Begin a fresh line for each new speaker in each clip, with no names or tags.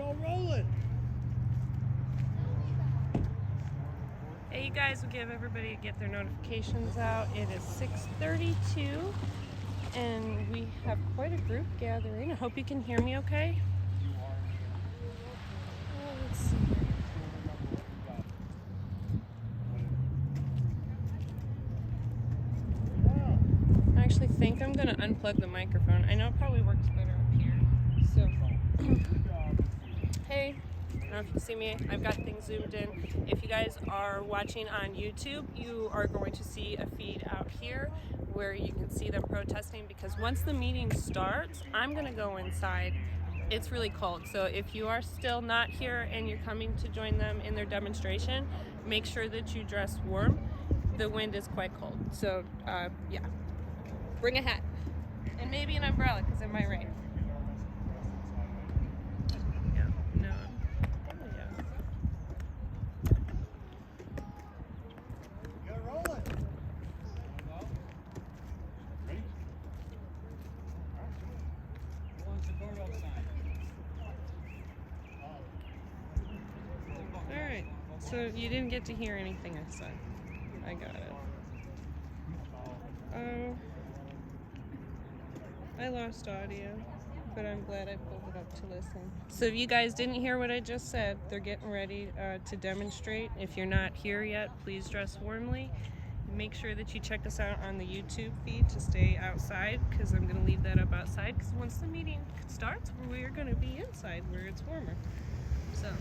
y'all rolling?
Hey, you guys, will give everybody to get their notifications out. It is 6:32, and we have quite a group gathering. I hope you can hear me okay. Let's see. I actually think I'm going to unplug the microphone. I know it probably works better up here. So, hey. I don't know if you can see me. I've got things zoomed in. If you guys are watching on YouTube, you are going to see a feed out here where you can see them protesting, because once the meeting starts, I'm going to go inside. It's really cold. So if you are still not here and you're coming to join them in their demonstration, make sure that you dress warm. The wind is quite cold. So, yeah. Bring a hat. And maybe an umbrella, because it might rain. Yeah, no. Alright, so you didn't get to hear anything I said. I got it. I lost audio, but I'm glad I pulled it up to listen. So if you guys didn't hear what I just said, they're getting ready to demonstrate. If you're not here yet, please dress warmly. Make sure that you check us out on the YouTube feed to stay outside, because I'm going to leave that up outside, because once the meeting starts, we're going to be inside where it's warmer. So.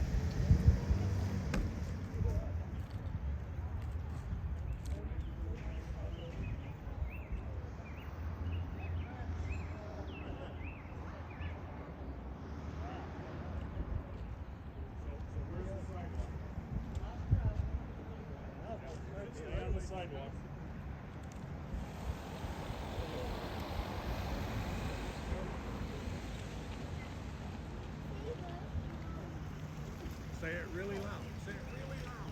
Stay on the sidewalk. Say it really loud. Say it really loud.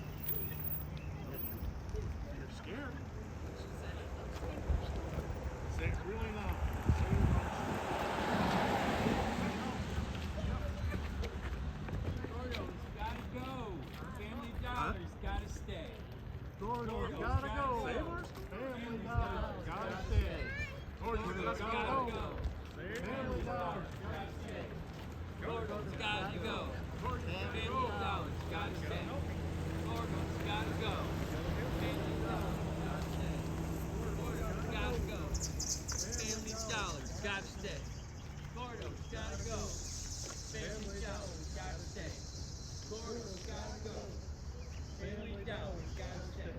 You're scared. Say it really loud. Say it loud.
Gotta go. Family Dollar's gotta stay.
Gordo's gotta go. Family Dollar's gotta stay. Gordo's gotta go. Family Dollar's gotta stay.
Gordo's gotta go. Family Dollar's gotta stay. Gordo's gotta go. Family Dollar's gotta stay. Gordo's gotta go. Family Dollar's gotta stay. Gordo's gotta go. Family Dollar's gotta stay. Gordo's gotta go. Family Dollar's gotta stay.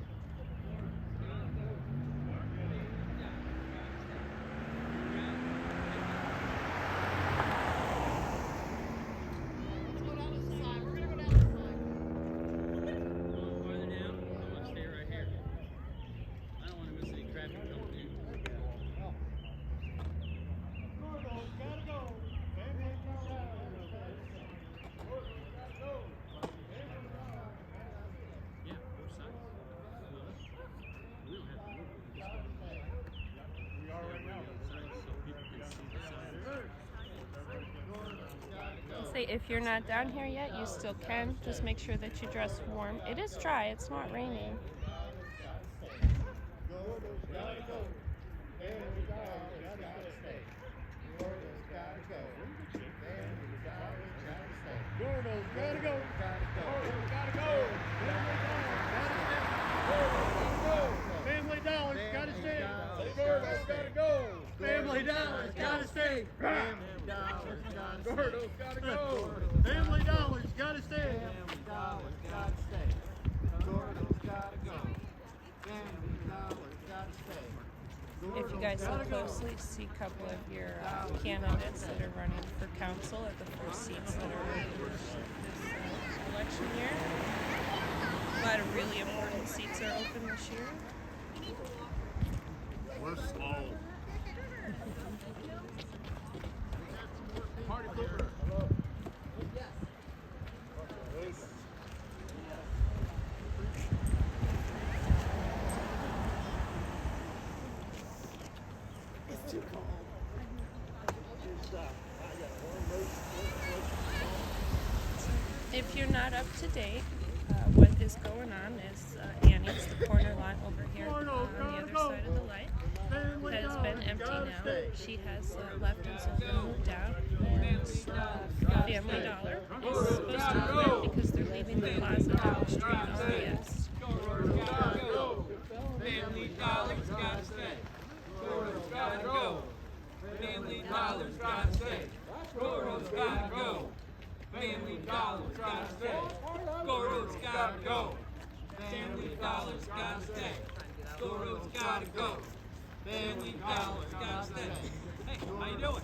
Say, if you're not down here yet, you still can. Just make sure that you dress warm. It is dry. It's not raining.
Gordo's gotta go. Family Dollar's gotta stay. Gordo's gotta go. Family Dollar's gotta stay. Gordo's gotta go. Gordo's gotta go. Family Dollar's gotta stay. Gordo's gotta go. Family Dollar's gotta stay. Family Dollar's gotta stay. Gordo's gotta go. Family Dollar's gotta stay. Family Dollar's gotta stay. Gordo's gotta go. Family Dollar's gotta stay.
If you guys look closely, see a couple of your candidates that are running for council at the first seats that are open this election year. A lot of really important seats are open this year.
We're slow. Party pooper. Hello. Yes. It's too cold. Just, I got one load.
If you're not up to date, what is going on is Annie's, the corner lot over here on the other side of the light, has been empty now. She has left and since been moved out, and Family Dollar is supposed to move in because they're leaving the plaza down the street RES.
Family Dollar's gotta stay. Goro's gotta go. Family Dollar's gotta stay. Goro's gotta go. Family Dollar's gotta stay. Goro's gotta go. Family Dollar's gotta stay. Goro's gotta go. Family Dollar's gotta stay. Hey, how you doing?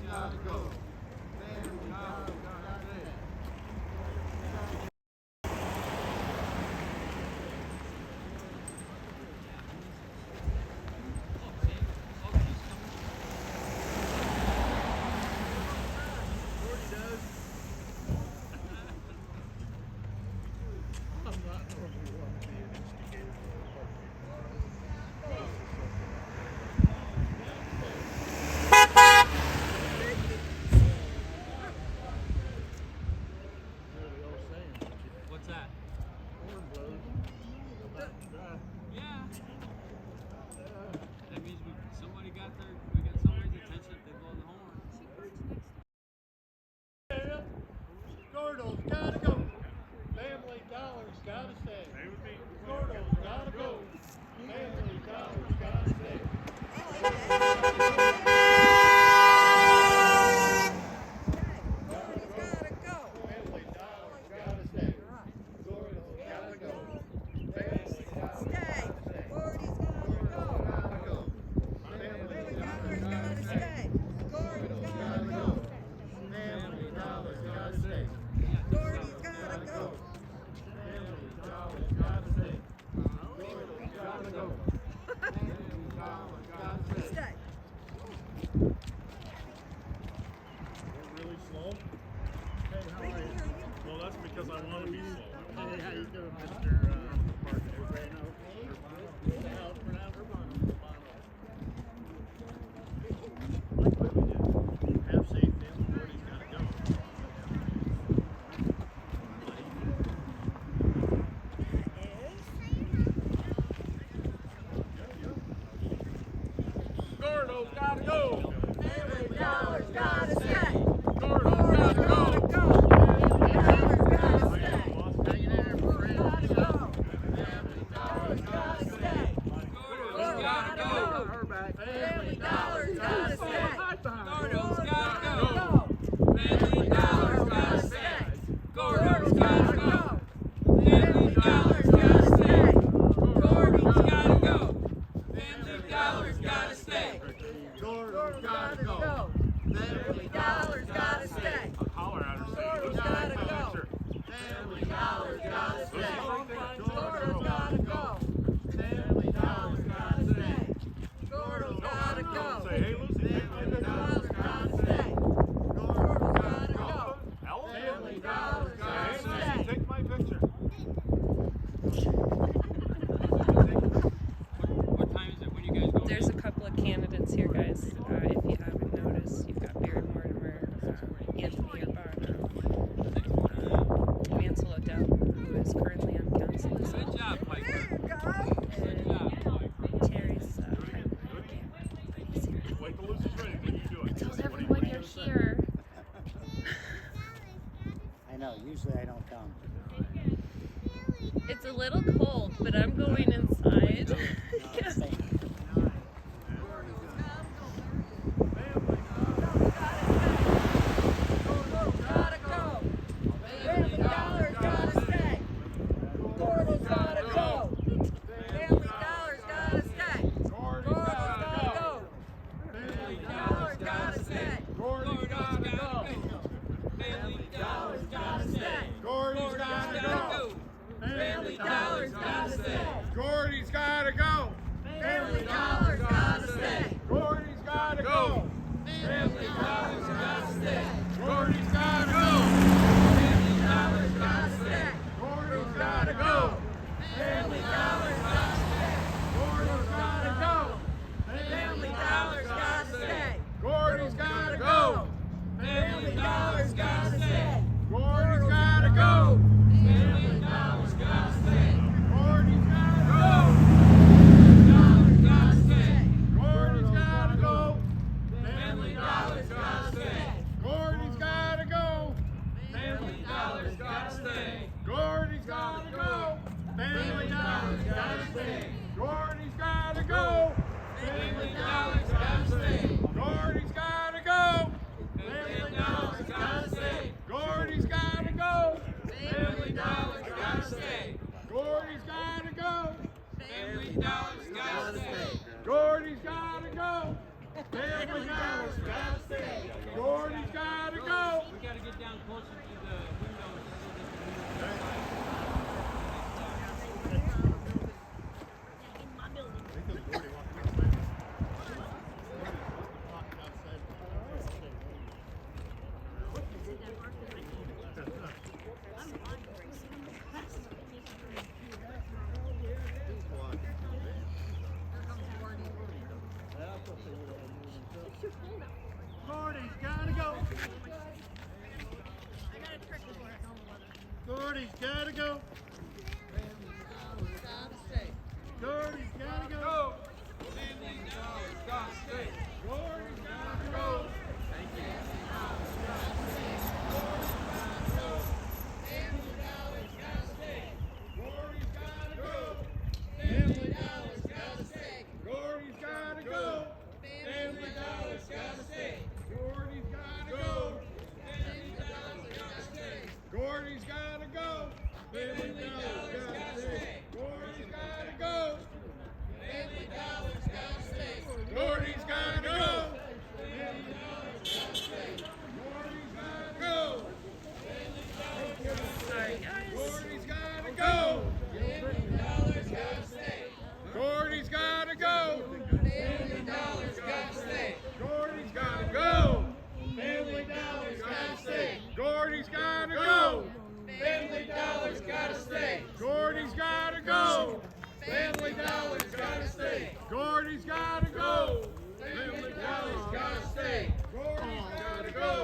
What's that? Yeah. That means we got somebody's attention if they blow the horn.
Gordo's gotta go. Family Dollar's gotta stay. Gordo's gotta go. Family Dollar's gotta stay.
Because I want to be slow. Hey, how you doing, Mr. Parker? Everybody know? Have safe, everybody's got to go. Gordo's got to go.
Family Dollar's gotta stay.
Gordo's got to go.
Family Dollar's gotta stay.
Holler at her.
Gordo's gotta go. Family Dollar's gotta stay. Gordo's gotta go. Family Dollar's gotta stay. Gordo's gotta go.
Say, hey, Lucy.
Family Dollar's gotta stay. Gordo's gotta go. Family Dollar's gotta stay.
Take my picture.
What time is it? When you guys go?
There's a couple of candidates here, guys. If you haven't noticed, you've got Barry Mortimer, Anthony Urbano, Mansell Odell, who is currently on council as well.
Good job, Piper.
There you go.
Good job, Piper.
Terry's
Wait till Lucy's ready. When you do it.
Tell everyone you're here.
I know, usually I don't come.
It's a little cold, but I'm going inside. Yeah.
Stay.
Gordy's gotta go.
Family Dollar's gotta stay.
Gordy's gotta go.
Family Dollar's gotta stay.
Gordy's gotta go.
Family Dollar's gotta stay.
Gordy's gotta go.
Family Dollar's gotta stay.
Gordy's gotta go.
Family Dollar's gotta stay.
Gordy's gotta go.
Family Dollar's gotta stay.
Gordy's gotta go.
closer to the windows so that
Gordy's gotta go. Gordy's gotta go. Gordy's gotta go.
Family Dollar's gotta stay.
Gordy's gotta go.
Thank you.
Gordy's gotta go. Family Dollar's gotta stay. Gordy's gotta go. Family Dollar's gotta stay. Gordy's gotta go. Family Dollar's gotta stay. Gordy's gotta go. Family Dollar's gotta stay. Gordy's gotta go. Family Dollar's gotta stay. Gordy's gotta go. Family Dollar's gotta stay. Gordy's gotta go.
Sorry, guys.
Gordy's gotta go. Family Dollar's gotta stay. Gordy's gotta go. Family Dollar's gotta stay. Gordy's gotta go. Family Dollar's gotta stay. Gordy's gotta go. Family Dollar's gotta stay. Gordy's gotta go. Family Dollar's gotta stay. Gordy's gotta go. Family Dollar's gotta stay. Gordy's gotta go.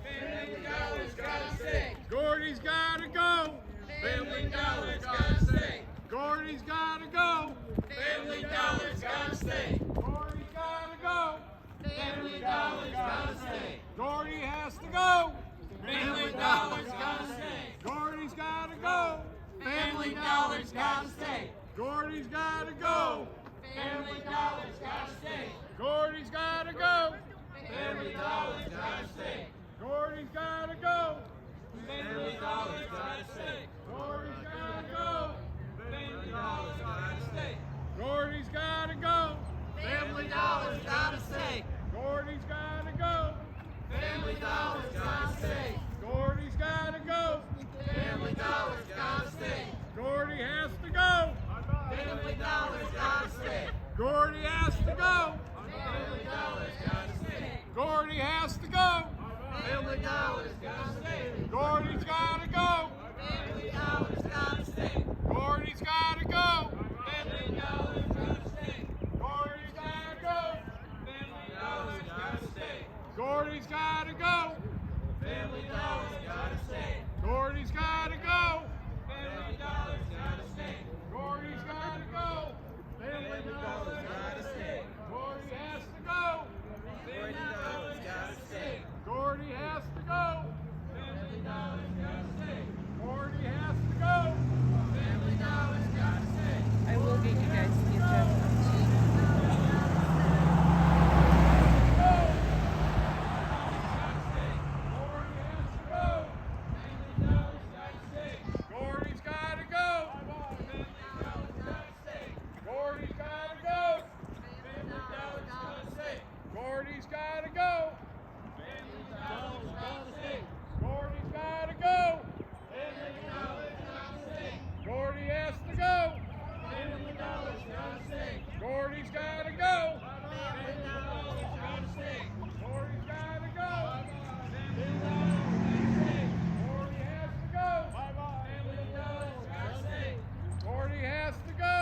Family Dollar's gotta stay. Gordy's gotta go. Family Dollar's gotta stay. Gordy's gotta go. Family Dollar's gotta stay. Gordy's gotta go. Family Dollar's gotta stay. Gordy has to go. Family Dollar's gotta stay. Gordy's gotta go. Family Dollar's gotta stay. Gordy's gotta go. Family Dollar's gotta stay. Gordy's gotta go. Family Dollar's gotta stay. Gordy's gotta go.
Family Dollar's gotta stay.
Gordy's gotta go.
Family Dollar's gotta stay.
Gordy's gotta go.
Family Dollar's gotta stay.
Gordy's gotta go.
Family Dollar's gotta stay.
Gordy's gotta go.
Family Dollar's gotta stay.
Gordy has to go.
Family Dollar's gotta stay.
Gordy has to go.
Family Dollar's gotta stay.
Gordy has to go.
Family Dollar's gotta stay.
Gordy's gotta go.
Family Dollar's gotta stay.
Gordy's gotta go.
Family Dollar's gotta stay.
Gordy's gotta go.
Family Dollar's gotta stay.
Gordy's gotta go.
Family Dollar's gotta stay.
Gordy's gotta go.
Family Dollar's gotta stay.
Gordy's gotta go. Family Dollar's gotta stay. Gordy has to go.
Family Dollar's gotta stay.
Gordy has to go.
Family Dollar's gotta stay.
Gordy has to go.
Family Dollar's gotta stay.
I will get you guys the agenda.
Gordy's gotta go. Gordy's gotta go. Gordy's gotta go. Gordy's gotta go. Gordy has to go. Gordy's gotta go. Gordy's gotta go. Gordy has to go. Gordy has to go. Gordy has to go. Gordy has to go.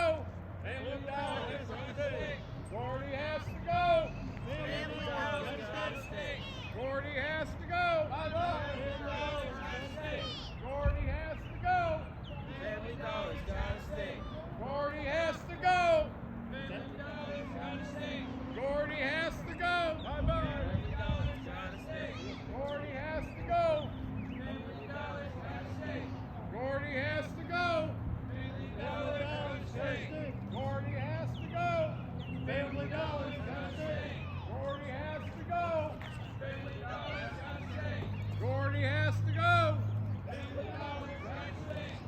Gordy has to go.
Family Dollar's gotta stay.
Gordy has to go.
Family Dollar's gotta stay.
Gordy has to go.
Family Dollar's gotta stay.
Gordy has to go.
Family Dollar's gotta stay.
Gordy has to go.
Family Dollar's gotta stay.
Gordy has to go.
Family Dollar's gotta stay.
Gordy has to go.
Family Dollar's gotta stay.
Gordy has to go.
Family Dollar's gotta stay.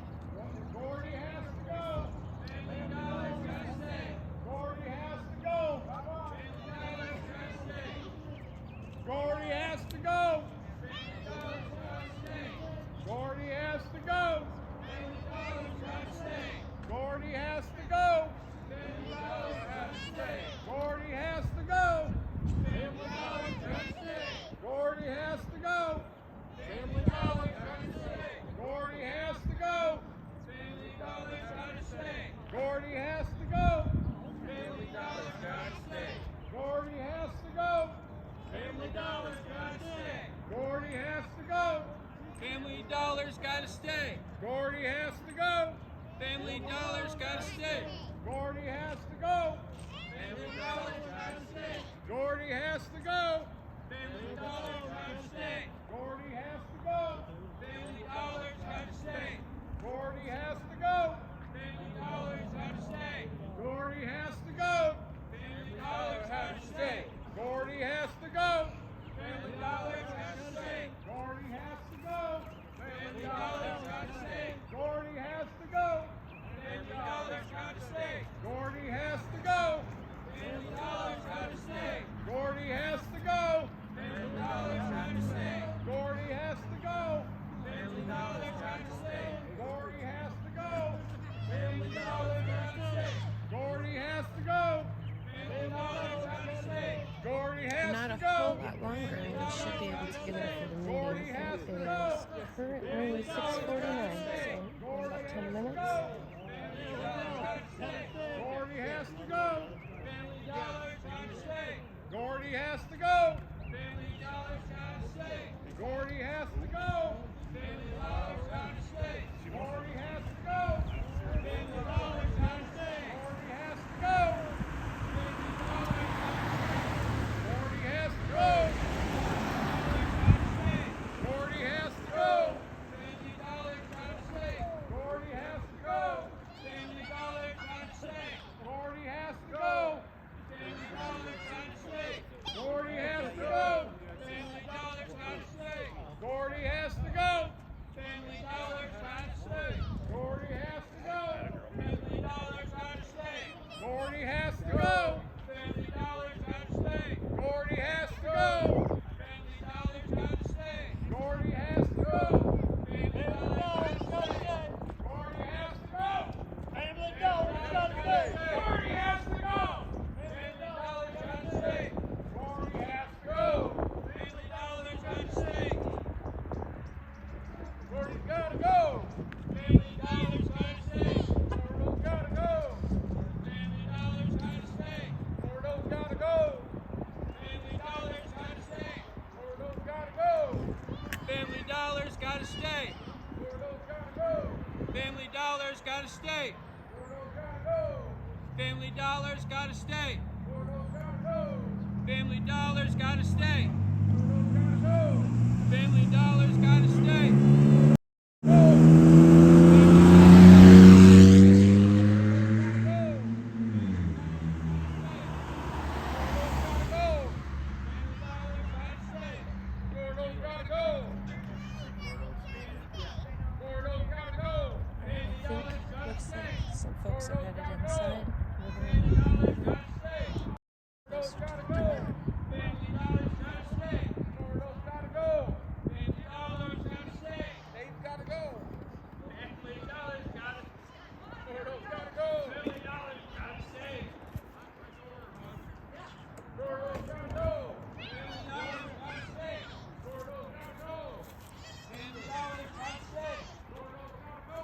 Gordy has to go.
Family Dollar's gotta stay.
Gordy has to go.
Family Dollar's gotta stay.
Gordy has to go.
Family Dollar's gotta stay. dollars gotta stay.
Gordy has to go.
Family dollars gotta stay.
Gordy has to go.
Family dollars gotta stay.
Gordy has to go.
Family dollars gotta stay.
Gordy has to go.
Family dollars gotta stay.
Gordy has to go.
Family dollars gotta stay.
Gordy has to go.
Family dollars gotta stay.
Gordy has to go.
Family dollars gotta stay.
Gordy has to go.
Family dollars gotta stay.
Gordy has to go.
Family dollars gotta stay.
Gordy has to go.
Family dollars gotta stay.
Gordy has to go.
Family dollars gotta stay.
Gordy has to go.
Family dollars gotta stay.
Gordy has to go.
Family dollars gotta stay.
Gordy has to go.
Family dollars gotta stay.
Gordy has
Not
to
a
go.
whole lot longer, and we should be able to get in for the meeting. It is currently 6:49, so in about 10 minutes.
Gordy has to go.
Family dollars gotta stay.
Gordy has to go.
Family dollars gotta stay.
Gordy has to go.
Family dollars gotta stay.
Gordy has to go.
Family dollars gotta stay.
Gordy has to go. Gordy has to go. Gordy has to go.
Family dollars gotta stay.
Gordy has to go.
Family dollars gotta stay.
Gordy has to go.
Family dollars gotta stay.
Gordy has to go.
Family dollars gotta stay.
Gordy has to go.
Family dollars gotta stay.
Gordy has to go.
Family dollars gotta stay.
Gordy has to go.
Family dollars gotta stay.
Gordy has to go.
Family dollars gotta stay.
Gordy has to go.
Family dollars gotta stay.
Gordy has to go.
Family dollars gotta stay.
Gordy has to go.
Family dollars gotta stay.
Gordy has to go.
Family dollars gotta stay.
Gordy's gotta go.
Family dollars gotta stay.
Gordo's gotta go.
Family dollars gotta stay.
Gordo's gotta go.
Family dollars gotta stay.
Gordo's gotta go.
Family dollars gotta stay.
Gordo's gotta go.
Family dollars gotta stay.
Gordo's gotta go.
Family dollars gotta stay.
Gordo's gotta go.
Family dollars gotta stay.
Gordo's gotta go.
Family dollars gotta stay.
Gordo's gotta go. Gordo's gotta go.
I think looks like some folks are headed inside.
Gordo's gotta go.
Family dollars gotta stay.
Gordo's gotta go.
Family dollars gotta stay.
Dave's gotta go.
Family dollars gotta
Gordo's gotta go.
Family dollars gotta stay.
Gordo's gotta go.
Family dollars gotta stay.
Gordo's gotta go.
Family dollars gotta stay.
Gordo's gotta go.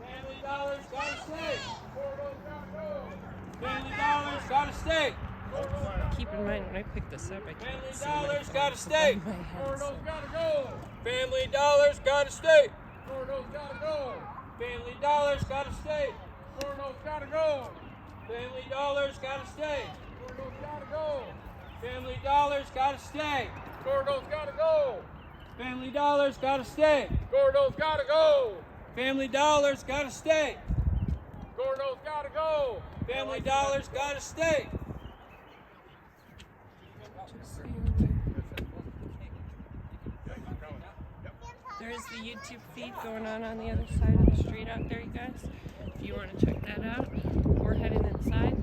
Family dollars gotta stay.
Gordo's gotta go.
Family dollars gotta stay.
Keep in mind, when I pick this up, I can't
Family
see
dollars
my
gotta
phone
stay.
above my head,
Gordo's
so
gotta go.
Family dollars gotta stay.
Gordo's gotta go.
Family dollars gotta stay.
Gordo's gotta go.
Family dollars gotta stay.
Gordo's gotta go.
Family dollars gotta stay.
Gordo's gotta go.
Family dollars gotta stay.
Gordo's gotta go.
Family dollars gotta stay.
Gordo's gotta go.
Family dollars gotta stay.
just so you're aware. There is the YouTube feed going on the other side of the street out there, you guys. If you want to check that out, we're heading inside.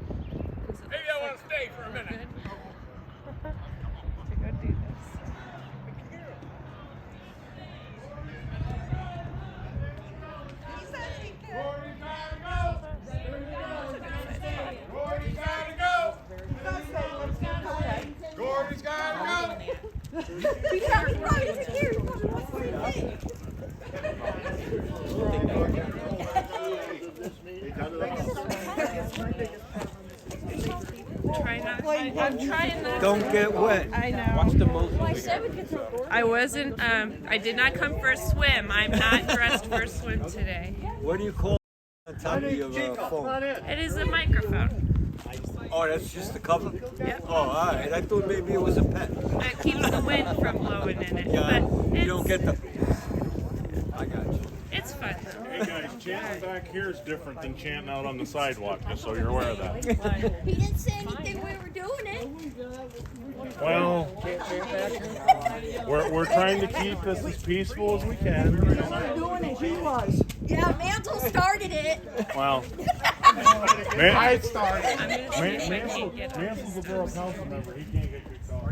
Maybe I want to stay for a minute.
Good. to go do this.
Gordy's gotta go. Gordy's gotta go. Gordy's gotta go.
He's not right, he's here. He's not the same thing.
Trying I'm trying not
Don't get wet.
I know.
Watch the most.
I wasn't, I did not come for a swim. I'm not dressed for a swim today.
What do you call on top of your phone?
It is a microphone.
Oh, that's just the cover?
Yep.
Oh, all right. I thought maybe it was a pen.
It keeps the wind from blowing in it.
Yeah,
But
you don't get the... I got you.
It's fun.
Hey guys, chanting back here is different than chanting out on the sidewalk, just so you're aware of that.
He didn't say anything we were doing it.
Well, we're trying to keep this as peaceful as we can.
Doing it, he was. Yeah, Mantle started it.
Well, I started. Mansell's a borough council member. He can't get kicked off.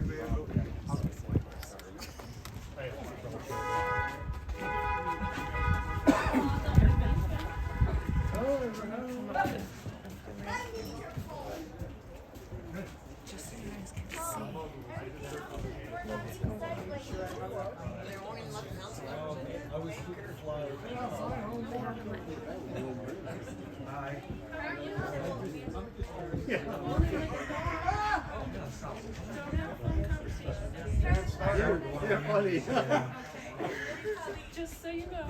Just so you guys can see. Just so you know.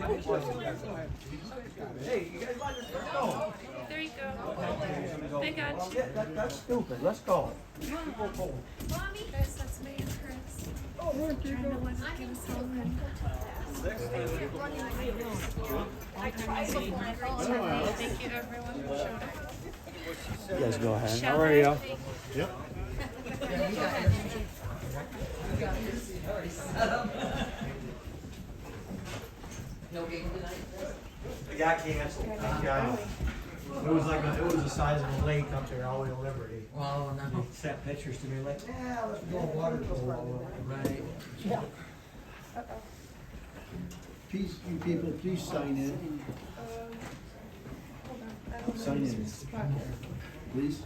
Hey, you guys like this? Let's go.
There you go. They got you.
That's stupid. Let's go.
Guys, that's me and Chris. Oh, trying to give us all in. Thank you everyone who showed up.
You guys go ahead.
Shall
How are you?
Yep.
It got canceled. It was like it was the size of a lake up there, all the way to Liberty.
Oh, no.
They sent pictures to me like, yeah, let's go water polo.
Right.
Please, you people, please sign in. Sign in. Please.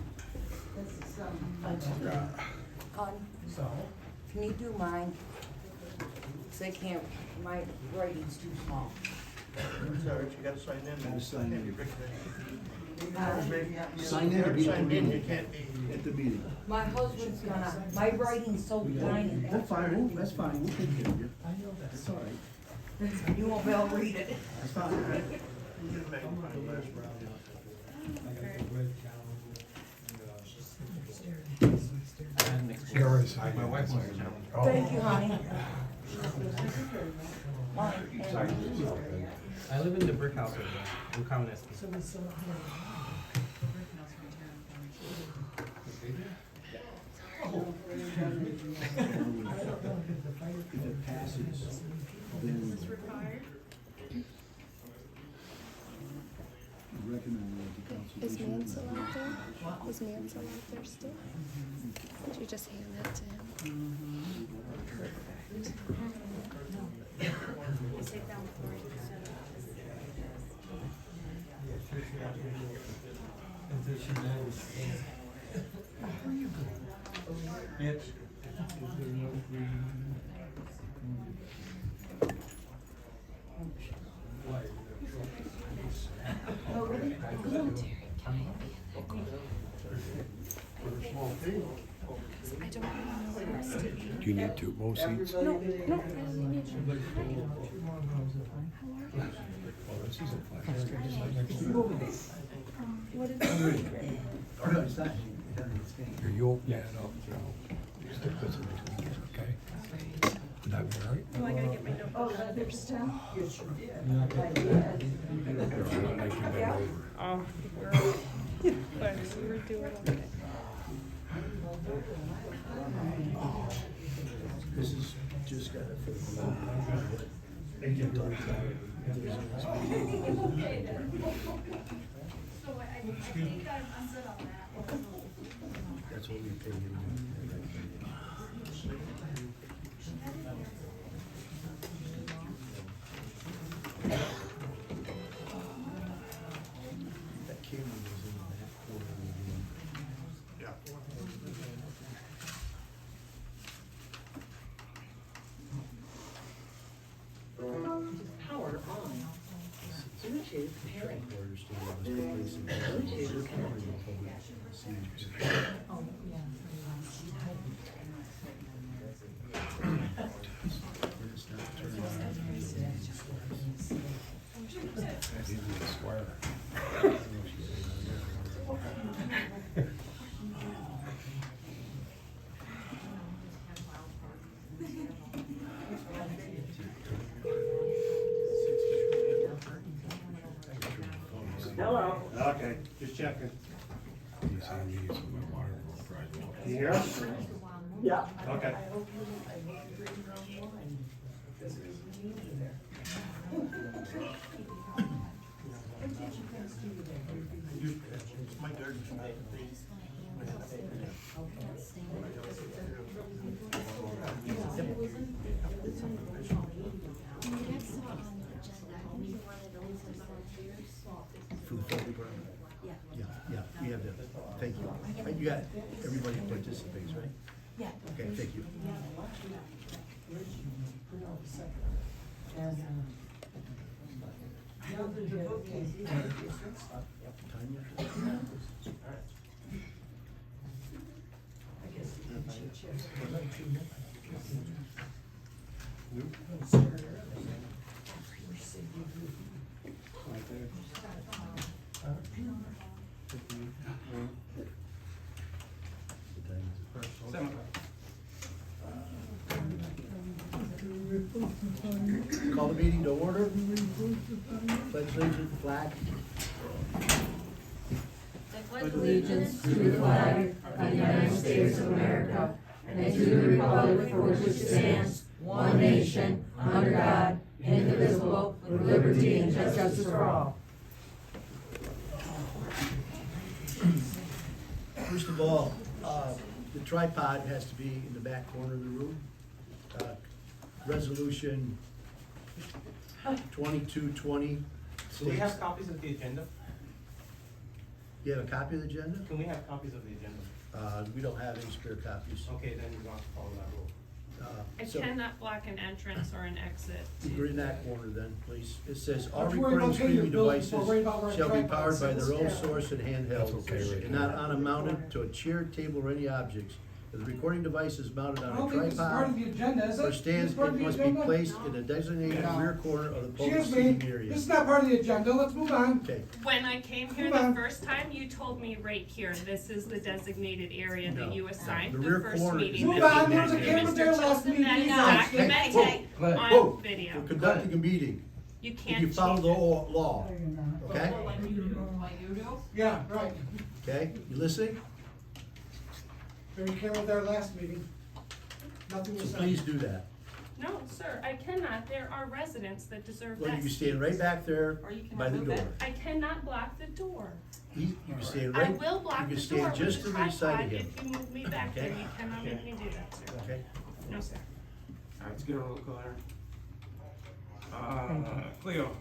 So,
Can you do mine? Cause I can't, my writing's too small.
I'm sorry, you gotta sign in. Gotta sign in.
sign
Sign in to be at the meeting. At the meeting.
My husband's gonna, my writing's so tiny.
That's fine, that's fine, we'll take care of you. That's all right.
You won't be able to read it.
That's fine.
my wife wants to know.
Thank you, honey.
I live in the brick house over there. I'm coming as
If it passes, then. Recommend the council.
Is Mansell out there? Is Mansell out there still? Did you just hand that to him? I don't know where else to be.
Do you need two, both seats?
No, I only need one. What did you do?
Oh, no, it's not.
Here, you'll, yeah, no. You stick this in between, okay? Would that be all right?
Oh, I gotta get my notebook out there still. Oh, girl. But we were doing okay.
This is just got it. That's what we pay him. That camera was in that corner of the room.
Power on. Bluetooth pairing.
Bluetooth.
Bluetooth.
See.
Oh, yeah.
checking.
He's saying he needs some water.
Can you hear us?
Yeah.
Okay.
My dirty tonight, please.
For the fire department? Yeah, we have that, thank you. You got, everybody participates, right?
Yeah.
Okay, thank you. Call the meeting to order. Pledge allegiance to the flag.
Pledge allegiance to the flag of the United States of America and to the republic for which it stands, one nation, under God, indivisible, with liberty and justice for all.
First of all, the tripod has to be in the back corner of the room. Resolution 2220.
Do we have copies of the agenda?
You have a copy of the agenda?
Can we have copies of the agenda?
We don't have any spare copies.
Okay, then you're going to follow that rule.
I
So,
cannot block an entrance or an exit.
you're in that corner then, please. It says, all
Let's worry
recording
about paying
streaming
your bills
devices
before we worry about where
shall be
tripod
powered by
sits.
their own
Yeah.
source and handheld,
That's okay right
and
there.
not on a mounted to a chair, table, or any objects. If the recording device is mounted
I
on
don't
a
think this is part of
tripod
the agenda, is it?
or stands,
Is this part
it
of the
must be
agenda?
placed in a designated
No.
rear corner of the public
Excuse me,
seating area.
this is not part of the agenda, let's move on.
Okay,
When I came here
Hold
the
on.
first time, you told me right here, this is the designated area
No.
that you assigned
The
the
rear
first
corner is
meeting.
Move
that we
on, there was a
had.
camera
Mr.
there last
Chilton,
meeting.
that is
Hey,
documented
whoa,
on video.
we're conducting a meeting.
You
If
can't
you
change
follow the
it.
law, okay?
Yeah, right.
Okay, you listening?
There was a camera there last meeting. Nothing was
So
said.
please do that.
No, sir, I cannot. There are residents that deserve
Well,
that.
you can stand right back there
Or you can
by the
remove it.
door.
I cannot block the door.
You can stand
I
right,
will block
you
the
can
door
stand just
with
to
the
the side
tripod
of him.
if you move me back there.
Okay.
You cannot make me do that, sir.
Okay?
No, sir.
Alright, let's get a roll call here. Cleo.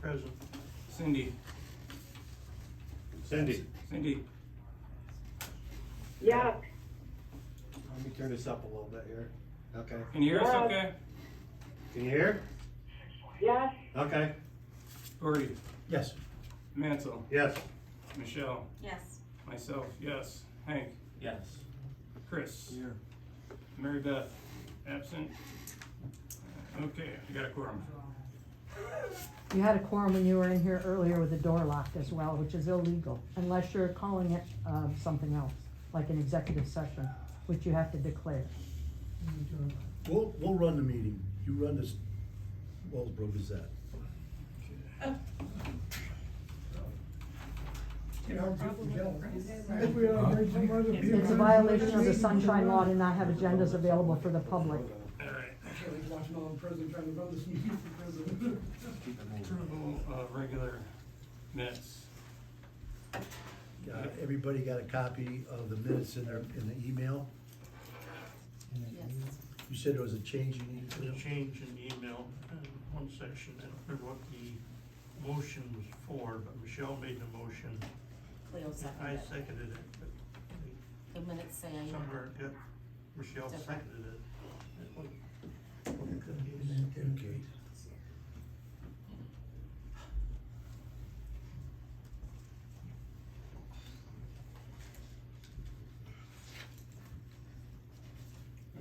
Present.
Cindy. Cindy.
Yeah.
Let me turn this up a little bit here. Okay.
Can you hear us
Yeah.
okay?
Can you hear?
Yes.
Okay.
Gordy.
Yes.
Mansell.
Yes.
Michelle.
Yes.
Myself, yes. Hank.
Yes.
Chris. Here. Mary Beth. Absent. Okay, I got a quorum.
You had a quorum when you were in here earlier with the door locked as well, which is illegal, unless you're calling it, something else, like an executive session, which you have to declare.
We'll run the meeting. You run this Wellsboro Gazette.
It's a violation of the sunshine law to not have agendas available for the public.
Watching all the president trying to run this meeting for president.
Approval of regular minutes.
Everybody got a copy of the minutes in the email? You said there was a change you needed to
There's
do?
a change in the email in one section, I don't remember what the motion was for, but Michelle made the motion.
Cleo
I seconded it, but
The minutes say
somewhere, yeah, Michelle
Different.
seconded it. It was-
Okay.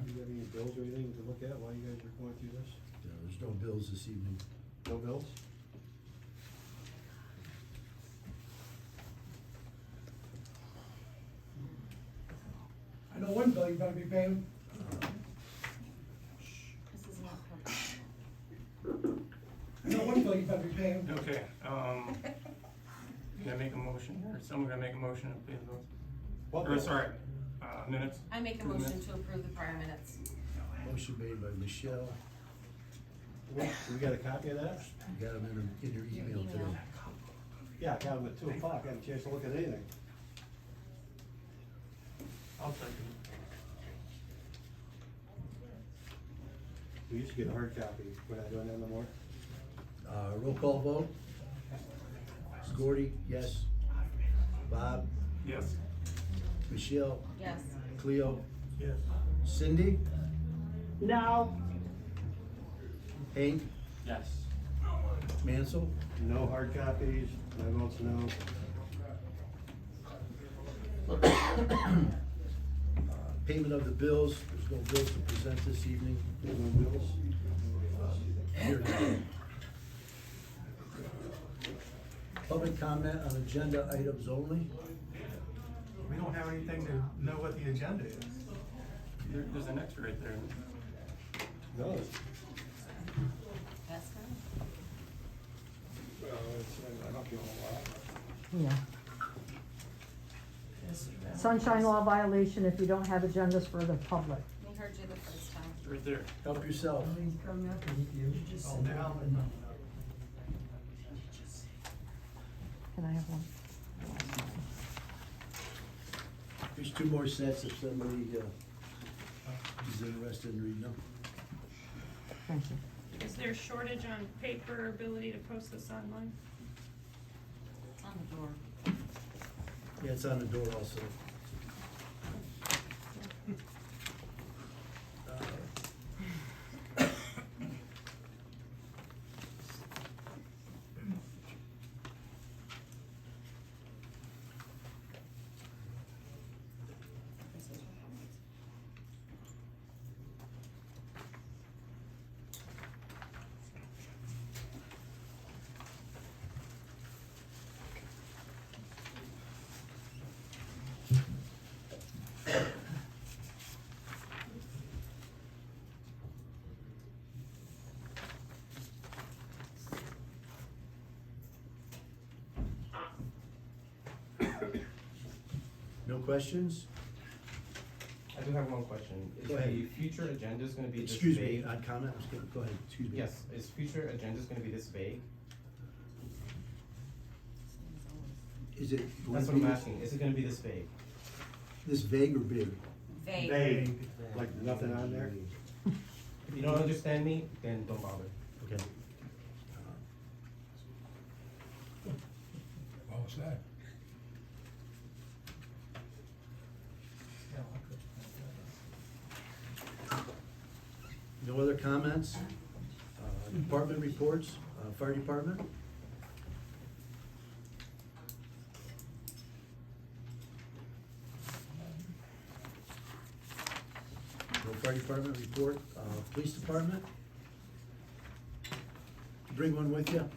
Do you have any bills or anything to look at while you guys are going through this?
Yeah, there's no bills this evening.
No bills?
I know one bill you better be paying.
This is not
I know one bill you better be paying.
Okay,
Can I make a motion, or someone gonna make a motion to pay the bills?
What
Or,
bills?
sorry, minutes?
I make a
Approve the
motion
minutes?
to approve the prior minutes.
Motion made by Michelle.
We got a copy of that?
You got them in your email today.
Yeah, I got them at 2 o'clock, I haven't had a chance to look at anything.
I'll second.
We used to get a hard copy, we're not doing that no more?
Roll call vote. Gordy, yes. Bob,
Yes.
Michelle,
Yes.
Cleo,
Yes.
Cindy,
No.
Hank,
Yes.
Mansell,
No hard copies, my vote's no.
Payment of the bills, there's no bills to present this evening, there's no bills. Here. Public comment on agenda items only.
We don't have anything to know what the agenda is.
There's an extra right there.
No.
That's fine.
Yeah. Sunshine law violation if you don't have agendas for the public.
We heard you the first time.
It's right there.
Help yourself.
Oh, now.
Can I have one?
There's 2 more sets if somebody is interested in reading them.
Thank you.
Is there a shortage on paper ability to post this online? It's on the door.
Yeah, it's on the door also. No questions?
I do have one question. Is
Go ahead.
the future agenda going to be this
Excuse me,
vague?
on comment, go ahead, excuse me.
Yes, is future agenda going to be this vague?
Is it? going
That's
to
what
be
I'm asking. Is it going to be this vague?
This vague or big?
Vague.
Vague, like nothing on there?
If you don't understand me, then don't bother.
Okay.
Well said.
No other comments? Department reports, fire department? No fire department report, police department? Did you bring one with you?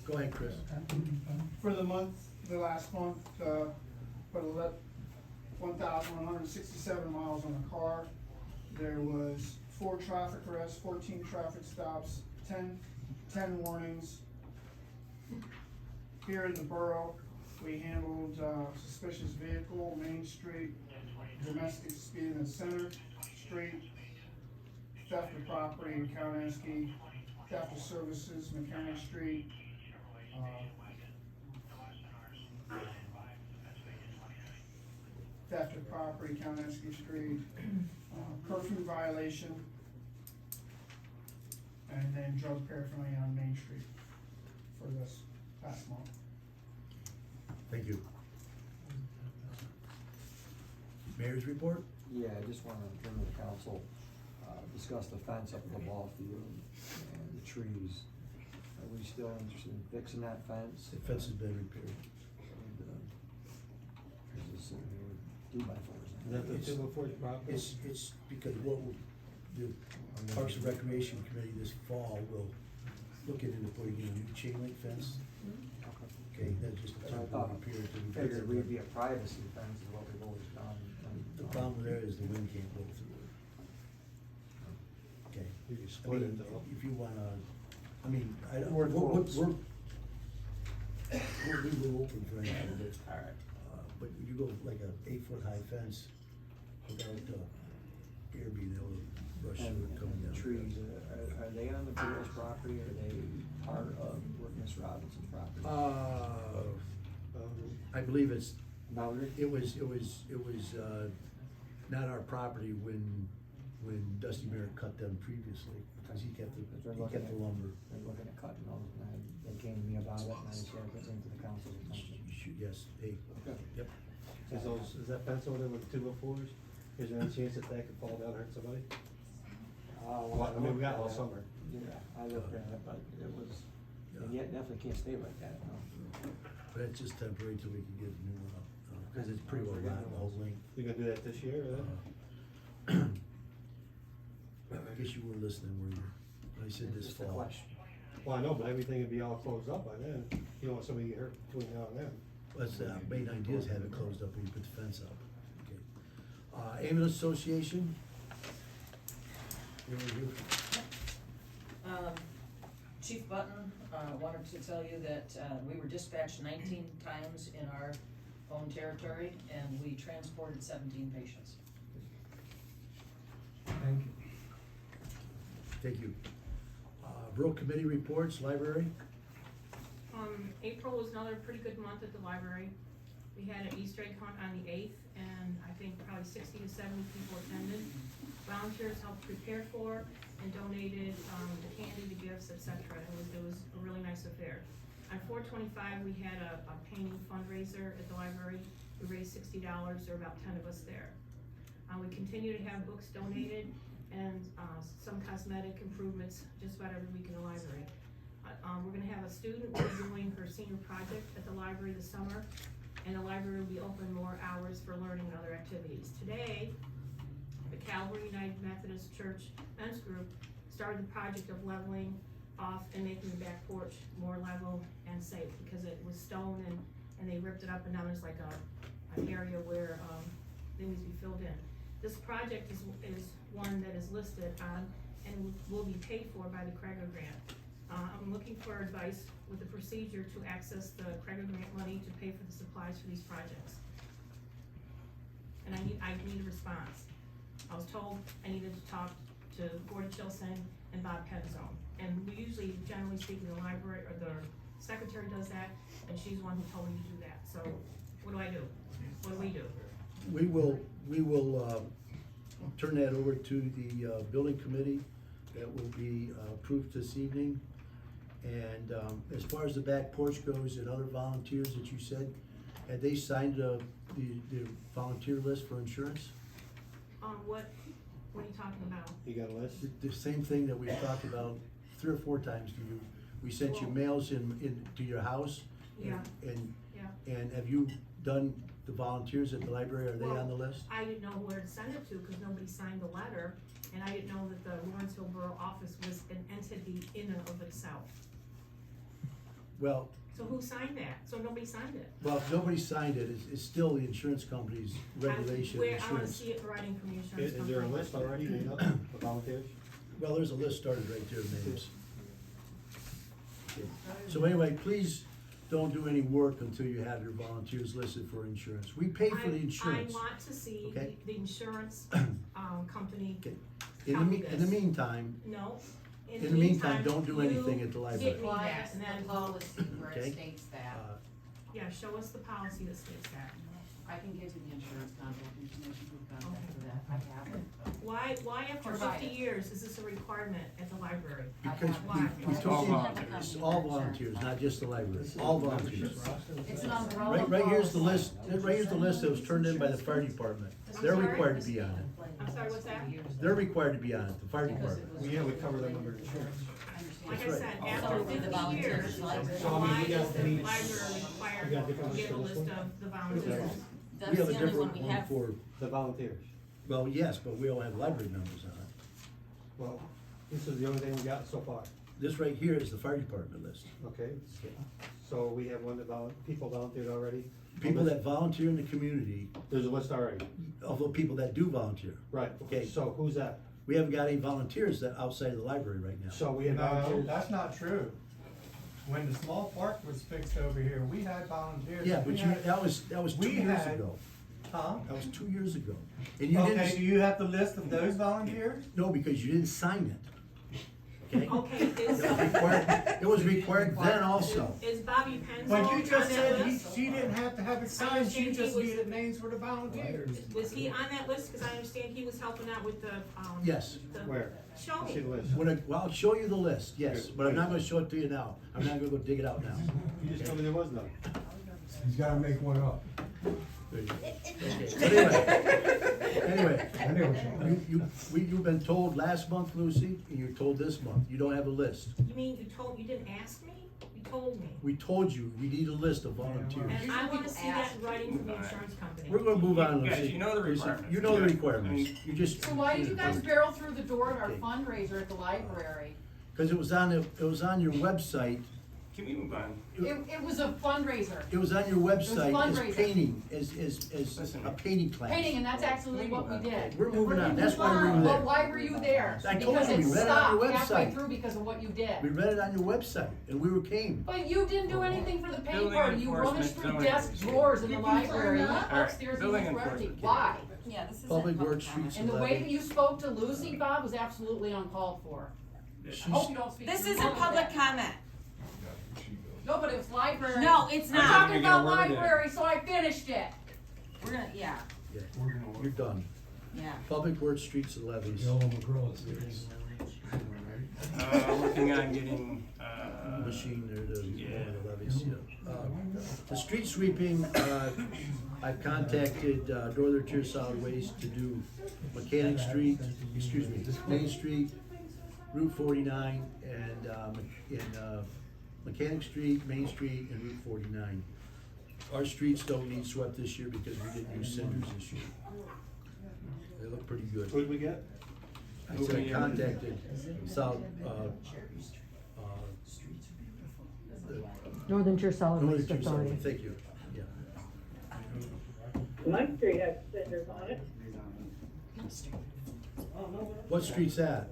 Go ahead, Chris.
For the month, the last month, put 1,167 miles on the car. There was 4 traffic arrests, 14 traffic stops, 10 warnings. Here in the borough, we handled suspicious vehicle, Main Street, domestic speed in the Center Street, theft of property in Kaunaski, theft of services, Mechanic Street, theft of property, Kaunaski Street, curfew violation, and then drug paraphernalia on Main Street for this past month.
Thank you. Mayor's report?
Yeah, I just wanna bring to the council, discuss the fence up at the ball field and the trees. Are we still interested in fixing that fence?
The fence has been repaired.
And, is this sitting here with 2x4s?
Is that the 204 property?
It's because what the Parks and Recreation Committee this fall will look into putting in a new chain link fence. Okay, that's just a
And I thought,
temporary period to
figured
repair.
we'd be a privacy fence is what we've always done.
The problem there is the wind can't blow through it. You can
I
split
mean,
it though. If you wanna, I mean, I don't,
We're
we're open for anything, but,
All right.
but you go like a 8-foot high fence without, air being able to rush through it coming
And
down.
the trees, are they on the Borough's property, or are they part of Miss Robinson's property?
I believe it's,
Boundary?
it was, not our property when Dusty Merritt cut them previously, because he kept the lumber.
They're looking at cutting those, and they came to me about it, and I said, I'll get into the council's attention.
Yes, hey,
Okay.
yep.
Is that fence over there with 2x4s? Is there any chance that that could fall down and hurt somebody?
Well,
I mean, we got all summer.
Yeah, I looked at it, but it was, and yet definitely can't stay like that, no.
But it's just temporary till we can get a new one up, because it's pretty well rotten the whole length.
You gonna do that this year or then?
I guess you were listening, were you? I said this
Just a
fall.
question.
Well, I know, but everything would be all closed up by then. You don't want somebody to get hurt between now and then.
That's the main idea, is have it closed up when you put the fence up. Okay. Ambulance Association? You wanna do it?
Chief Button, wanted to tell you that, we were dispatched 19 times in our own territory, and we transported 17 patients.
Thank you.
Thank you. Borough Committee reports, library?
April was another pretty good month at the library. We had an Easter egg hunt on the 8th, and I think probably 60 to 70 people attended. Volunteers helped prepare for and donated the candy, the gifts, etc. It was a really nice affair. On 4/25, we had a painting fundraiser at the library. We raised $60. There were about 10 of us there. We continue to have books donated and some cosmetic improvements just about every week in the library. We're gonna have a student doing her senior project at the library this summer, and the library will be open more hours for learning and other activities. Today, the Calvary United Methodist Church Men's Group started the project of leveling off and making the back porch more level and safe, because it was stone and they ripped it up, and now there's like an area where they need to be filled in. This project is one that is listed on and will be paid for by the Craig grant. I'm looking for advice with the procedure to access the Craig grant money to pay for the supplies for these projects. And I need a response. I was told I needed to talk to Gordon Chilson and Bob Penzone. And we usually, generally speaking, the library or the secretary does that, and she's the one who told me to do that. So what do I do? What do we do?
We will turn that over to the building committee. That will be approved this evening. And as far as the back porch goes and other volunteers that you said, had they signed the volunteer list for insurance?
What are you talking about?
You got a list?
The same thing that we've talked about 3 or 4 times to you. We sent you mails in to your house.
Yeah.
And have you done the volunteers at the library? Are they on the list?
I didn't know where to send it to because nobody signed the letter, and I didn't know that the Lawrenceville Borough office was an entity in and of itself.
Well,
So who signed that? So nobody signed it?
well, if nobody signed it, it's still the insurance company's regulation of
I wanna
insurance.
see it in writing from the insurance
Is
company.
there a list already made up of volunteers?
Well, there's a list started right there, names. Okay. So anyway, please don't do any work until you have your volunteers listed for insurance. We pay for the insurance.
I want to see
Okay.
the insurance, company
Okay.
tell me
In the
this.
meantime,
No.
in the meantime, don't do anything at the
Get
library.
me that, and then.
Policy where
Okay.
it states that.
Yeah, show us the policy that states that.
I can give you the insurance contact information for contact for that. I have it.
Why after
Provide
50
it.
years is this a requirement at the library?
Because
Why?
we took in, all volunteers, not just the library, all volunteers.
It's an umbrella.
Right here's the list, right here's the list that was turned in by the fire department. They're
sorry?
required to be on it.
I'm sorry, what's that?
They're required to be on it, the fire department.
Well, yeah, we cover them under insurance.
Like I
That's
said,
right.
after
So the
50
volunteers,
years,
like-
So, I mean,
why
we got
is the
these-
library
we
required
got
to
different
give a
lists
list
for this
of the volunteers?
That's
We have a
the only
different
we
one
have.
for,
The volunteers.
well, yes, but we all have library numbers on it.
Well, this is the only thing we got so far.
This right here is the fire department list.
Okay, so we have one that people volunteered already?
People that volunteer in the community,
There's a list already?
of the people that do volunteer.
Right,
Okay.
so who's that?
We haven't got any volunteers that outside of the library right now.
So we have
No,
volunteers?
that's not true. When the small park was fixed over here, we had volunteers.
Yeah, but
We
you,
had-
that was 2
we
years
had-
ago.
Huh?
That was 2 years ago. And you
Okay, do
didn't,
you have the list of those volunteers?
no, because you didn't sign it. Okay?
Okay, is,
It was required then also.
is Bobby Penzo
But you
on
just
that
said
list?
she didn't have to have it signed, she
understand he
just
was-
needed names for the volunteers.
Was he on that list? Cause I understand he was helping out with the,
Yes.
the.
Where?
Show
See
me.
the list.
Well, I'll show you the list, yes, but I'm not gonna show it to you now. I'm not gonna go dig it out now.
You just told me there was none.
He's gotta make one up.
There you go. Okay. Anyway, you've been told last month, Lucy, and you're told this month, you don't have a list.
You mean you didn't ask me? You told me.
We told you, we need a list of volunteers.
And I wanna see that in writing from the insurance company.
We're gonna move on,
Guys,
Lucy.
you know the requirements.
You know the requirements. You just.
So why did you guys barrel through the door at our fundraiser at the library?
Cause it was on your website.
Can we move on?
It was a fundraiser.
It was on your website as
fundraising.
painting, as a painting class.
Painting, and that's absolutely what we did.
We're moving on. That's why we were
But
there.
why were you there?
I told
Because
you,
it
we read it on your
stopped halfway
website.
through because of what you
We
did.
read it on your website, and we came.
But you didn't do anything for the paint
Building
party. You rummaged
enforcement,
through
zoning
desk
enforcement.
drawers in the
You
library.
confirm that?
Upstairs
Building
and empty.
enforcement.
Why?
Yeah, this is.
Public Works, Streets
And
and
the way that
Levy.
you spoke to Lucy, Bob, was absolutely uncalled for. I hope you don't speak.
This
to
isn't
me about
public
that.
comment.
No, but it was library.
No, it's
We're
not.
talking
You're gonna
about
word it.
library, so I finished it.
We're gonna, yeah,
Yeah, you're done.
yeah.
Public Works, Streets and Levies.
Yellow McGraw is there.
Working on getting,
Machine or the,
Yeah.
one of the levies, yeah. The street sweeping, I've contacted, Northern Tier Solid Waste to do Mechanic Street, excuse me, Main Street, Route 49, and, Mechanic Street, Main Street, and Route 49. Our streets don't need swept this year because we didn't use cinders this year. They look pretty good.
Who did we get?
I said I contacted South,
Northern Tier Solid
Northern Tier Solid Waste, thank you, yeah.
My street has cinders on it.
What street's that?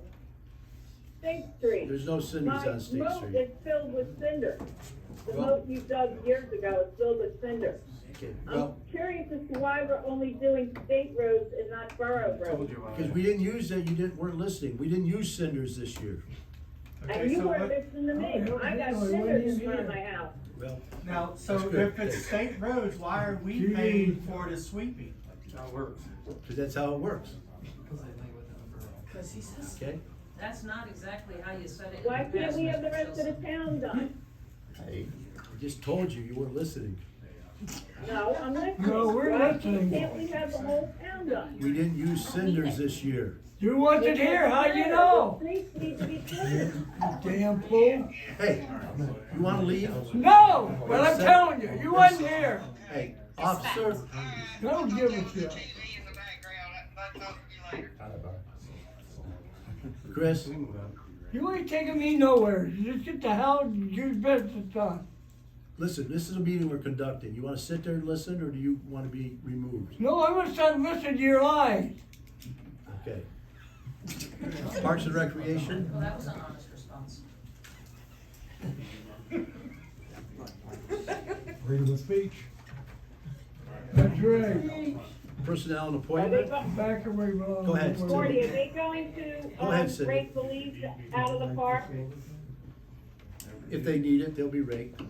State Street.
There's no cinders on State
My moat
Street.
is filled with cinders. The
Well-
moat you dug years ago is filled with cinders.
Okay,
I'm
well,
curious as to why we're only doing state roads and not borough roads.
because we didn't use that, weren't listening, we didn't use cinders this year.
And you weren't listening to me. I got cinders in front of my house.
Well,
Now, so
That's good.
if it's state roads, why are we paying for the sweeping?
that's how it works.
because that's how it works,
Cause he says,
okay?
that's not exactly how you said it. in
Why
the
can't
past,
we have the
Mr.
rest of the
Chilson.
town done?
I just told you, you weren't listening.
No, I'm listening.
No, we're
Why
listening.
can't we have the whole town done?
We didn't use cinders this year.
You wasn't here, how do you know?
The streets need to be cleared.
Damn fool.
Hey, you wanna leave?
No, but I'm telling you, you wasn't here.
Hey, officer,
Don't give a shit.
Chris,
We move on.
You ain't taking me nowhere. You just get the hell your business done.
listen, this is a meeting we're conducting. You wanna sit there and listen, or do you wanna be removed?
No, I was trying to listen to your lies.
Okay. Parks and Recreation?
Well, that was an honest response.
Freedom of speech.
That's right.
Personnel and appointment?
Back where we belong.
Go ahead.
Gordy, are they going to,
Go ahead, Cindy.
rake the leaves out of the park?
If they need it, they'll be raked.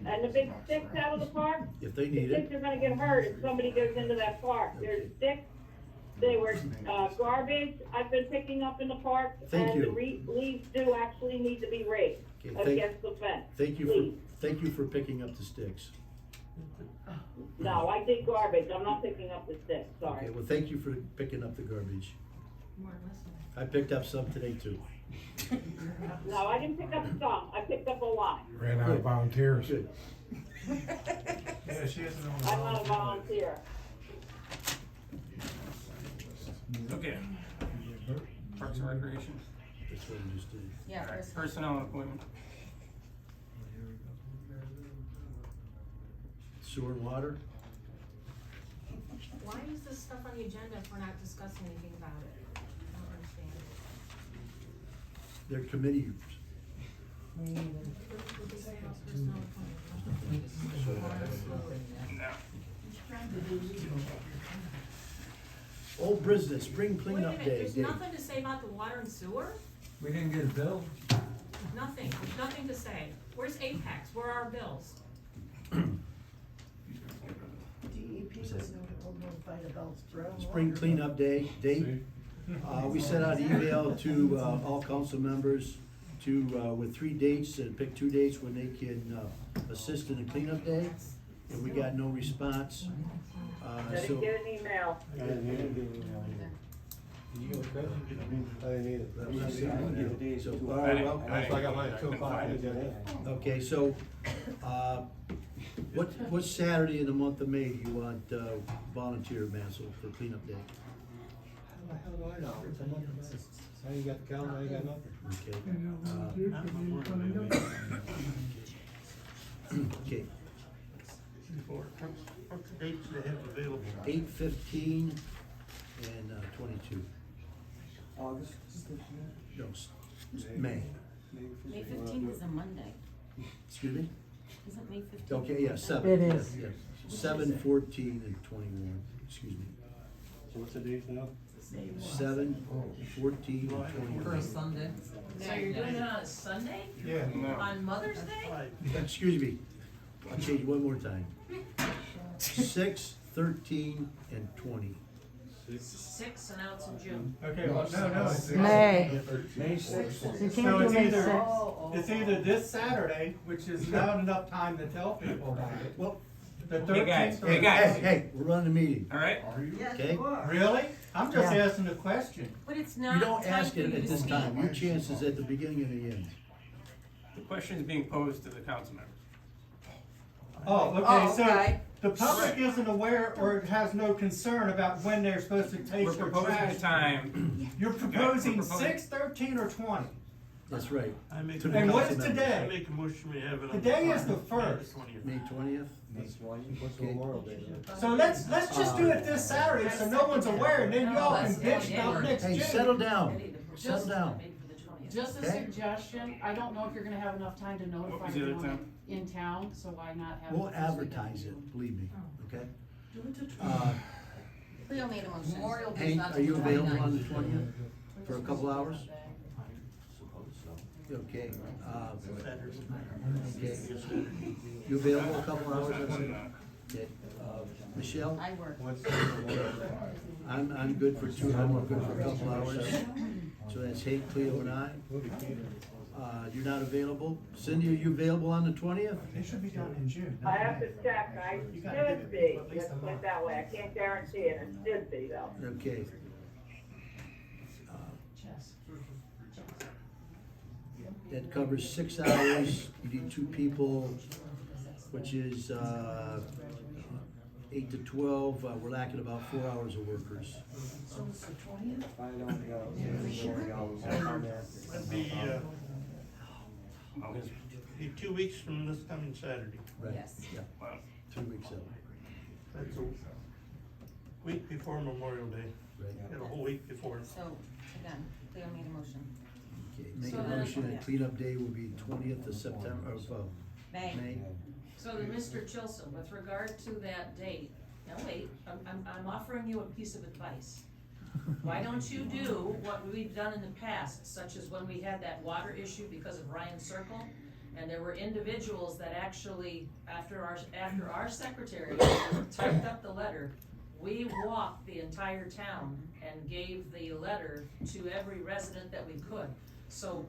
And the big sticks out of the park?
If they
The
need
sticks
it.
are gonna get hurt if somebody goes into that park. There's sticks, they were, garbage I've been picking up in the park.
Thank
And the
you.
leaves do actually need to be raked
Okay, thank-
against the fence. Please.
Thank you for picking up the sticks.
No, I did garbage, I'm not picking up the sticks, sorry.
Okay, well, thank you for picking up the garbage. I picked up some today too.
No, I didn't pick up some, I picked up a lot.
Ran out of volunteers.
Good.
Yeah, she isn't on the
I'm not a volunteer.
Okay. Parks and Recreation.
That's what we just did.
Yeah,
All right,
Chris.
personnel and appointment.
Sewer and water?
Why is this stuff on the agenda if we're not discussing anything about it?
Their committee. Old business, spring
Wait a
cleanup
minute,
day.
there's
Dave.
nothing to say about the water and sewer?
We didn't get a bill?
Nothing, there's nothing to say. Where's Apex? Where are our bills?
DEP was notified about brown
Spring
water.
cleanup day, date. We sent out an email to, all council members to, with 3 dates, and pick 2 dates when they can, assist in the cleanup day. And we got no response. So,
Didn't get an email.
I didn't get an email either. Did you get a credit? I didn't either.
So, all right, well,
I got mine at 2 o'clock. I didn't get it.
okay, so, what Saturday in the month of May do you want, volunteer, Mansell, for cleanup day?
How the hell do I know? It's a month of May. I ain't got the calendar, I ain't got nothing.
Okay. Okay.
What's the dates they have available?
8/15 and 22.
August?
No, May.
May 15th is a Monday.
Excuse me?
Isn't May 15th?
Okay, yeah, 7.
It is.
Yeah, 7, 14, and 21, excuse me.
So what's the date now?
7, 14, and 21.
For a Sunday. So you're doing it on a Sunday?
Yeah.
On Mother's Day?
Excuse me, I'll change one more time. 6, 13, and 20.
6 and now it's in June.
Okay, well, no, it's.
May.
May 6th.
You
So
can't
it's
do May
either,
6th.
it's either this Saturday, which is not enough time to tell people about it.
Well,
The
Hey, guys,
13th.
hey, guys.
Hey, we're running a meeting,
All right?
okay?
Really? I'm just
Yeah.
asking a question.
But it's not.
You don't
time
ask
for
it
you
at
to
this
speak.
time, your chance is at the beginning and the end.
The question is being posed to the council members.
Oh, okay,
Oh,
so
okay.
the public isn't aware or has no concern about when they're supposed to take
We're
their
proposing
trash.
the time.
You're proposing
we're proposing-
6, 13, or 20?
That's right.
I make
To
a
the
And what's
council members.
today?
I make a motion we have it on.
Today is the
May
1st.
20th.
May 20th?
May 20th, what's
Okay.
Memorial Day?
So let's just do it this Saturday so no one's aware, and then y'all can bitch about next
Hey,
June.
settle down, settle down.
Just a
Okay.
suggestion, I don't know if you're gonna have enough time to notify
was the other
everyone
time?
in town, so why not have?
We'll
it this weekend?
advertise it, believe me, okay?
Cleo made a motion. Memorial Day's
Hank,
not
are you
till
available
29th.
on the 20th for a couple hours? Okay, okay. You available a couple hours? Okay, Michelle?
I work.
I'm good for 2, I'm good for a couple hours. So that's Hank, Cleo, and I. You're not available? Cindy, are you available on the 20th?
They should be done in June.
I have to check, I should be, let's put it that way, I can't guarantee it, it should be though.
Okay. That covers 6 hours, you need 2 people, which is, 8 to 12, we're lacking about 4 hours of workers.
So it's the 20th?
I don't know.
That'd be, be 2 weeks from this coming Saturday.
Right,
Yes.
yeah,
Wow.
2 weeks out.
That's a week before Memorial Day.
Right.
And a whole week before.
So, again, Cleo made a motion.
Okay, make
So
a
then-
motion that cleanup day will be 20th of September, of, May.
So then, Mr. Chilson, with regard to that date, now wait, I'm offering you a piece of advice. Why don't you do what we've done in the past, such as when we had that water issue because of Ryan Circle? And there were individuals that actually, after our secretary typed up the letter, we walked the entire town and gave the letter to every resident that we could. So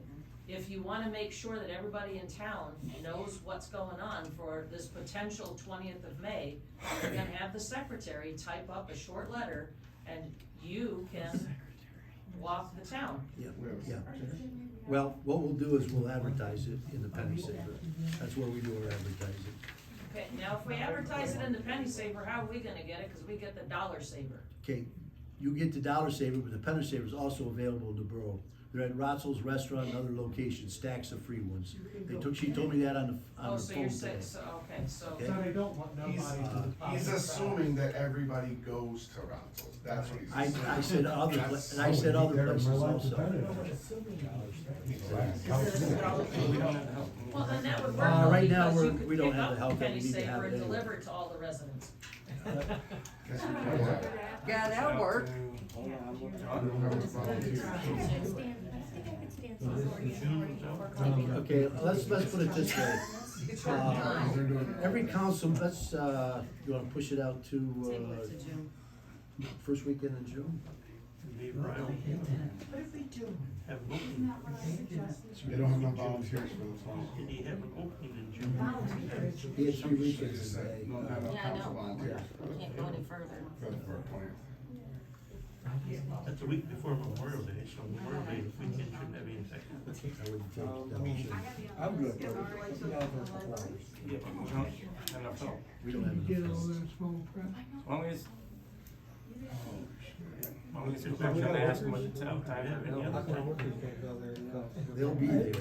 if you wanna make sure that everybody in town knows what's going on for this potential 20th of May, you're gonna have the secretary type up a short letter and you can walk the town.
Yeah, yeah. Well, what we'll do is we'll advertise it in the penny saver. That's where we do our advertising.
Okay, now if we advertise it in the penny saver, how are we gonna get it? Cause we get the dollar saver.
Okay, you get the dollar saver, but the penny saver is also available in the borough They're at Rotzel's Restaurant and other locations, stacks of free ones. She told me that on the
Oh,
phone
so you're
today.
saying, so, okay, so.
Okay.
So they don't want nobody to.
He's assuming that everybody goes to Rentals, that's what he's
I
assuming.
said other,
That's-
and I said other places also.
Well, then that would work though,
Right now,
because you could
we don't
pick
have
up
the help that we
Penny
need to have
Saver
it
and
anyway.
deliver it to all the residents.
Guess we can have it.
Yeah, that'll work.
Okay, let's put it this way. Every council, you wanna push it out to, first weekend in June?
Leave Riley.
What if we do?
Have an opening.
They don't have enough volunteers for this one.
Did he have an opening in June?
He had 3 weekends in May.
Don't have enough
Yeah, I
council
know.
volunteers.
Can't go any further.
For the 20th.
That's a week before Memorial Day, so Memorial Day weekend shouldn't have any effect.
I'm good.
Yeah, but we don't have enough help.
We don't have
Get
enough.
all that small crap.
As long as you're not gonna ask them what the time have any other time.
They'll be there.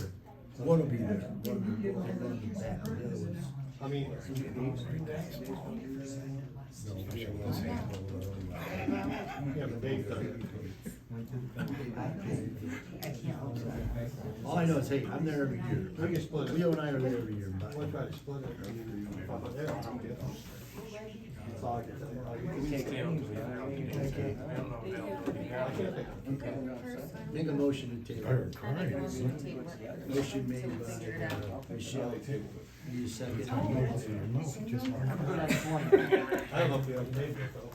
One will be there. One will be back. The other ones.
I mean.
All I know is, hey, I'm there every year.
We can split it.
Leo and I are there every year.
We'll try to split it. That's all I can
We can't stay on, we don't know.
Make a motion to table. Motion made by Michelle. Need a second?
I don't know if we have to table it though.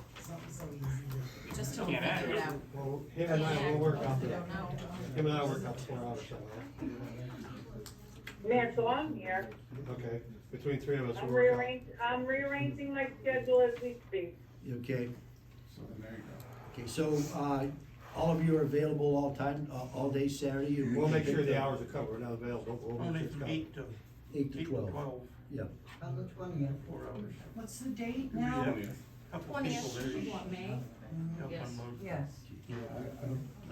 Just till we figure it out.
Well, him and I will work out
We
the,
don't know.
him and I will work out the 4 hours somewhere.
Mayor, so I'm here.
Okay, between 3 of us
I'm
we'll work out.
I'm rearranging my schedule as we speak.
You okay?
So then there you go.
Okay, so, all of you are available all time, all day Saturday? and we
We'll
can
make sure
pick
the
them.
hours are covered, we're not available. We'll
Only
make sure
from
it's covered.
8 to
8 to 12. Yeah.
On the 20th.
4 hours.
What's the date
We
now?
have a couple people there.
What, May?
Help
Yes.
on those.
Yes.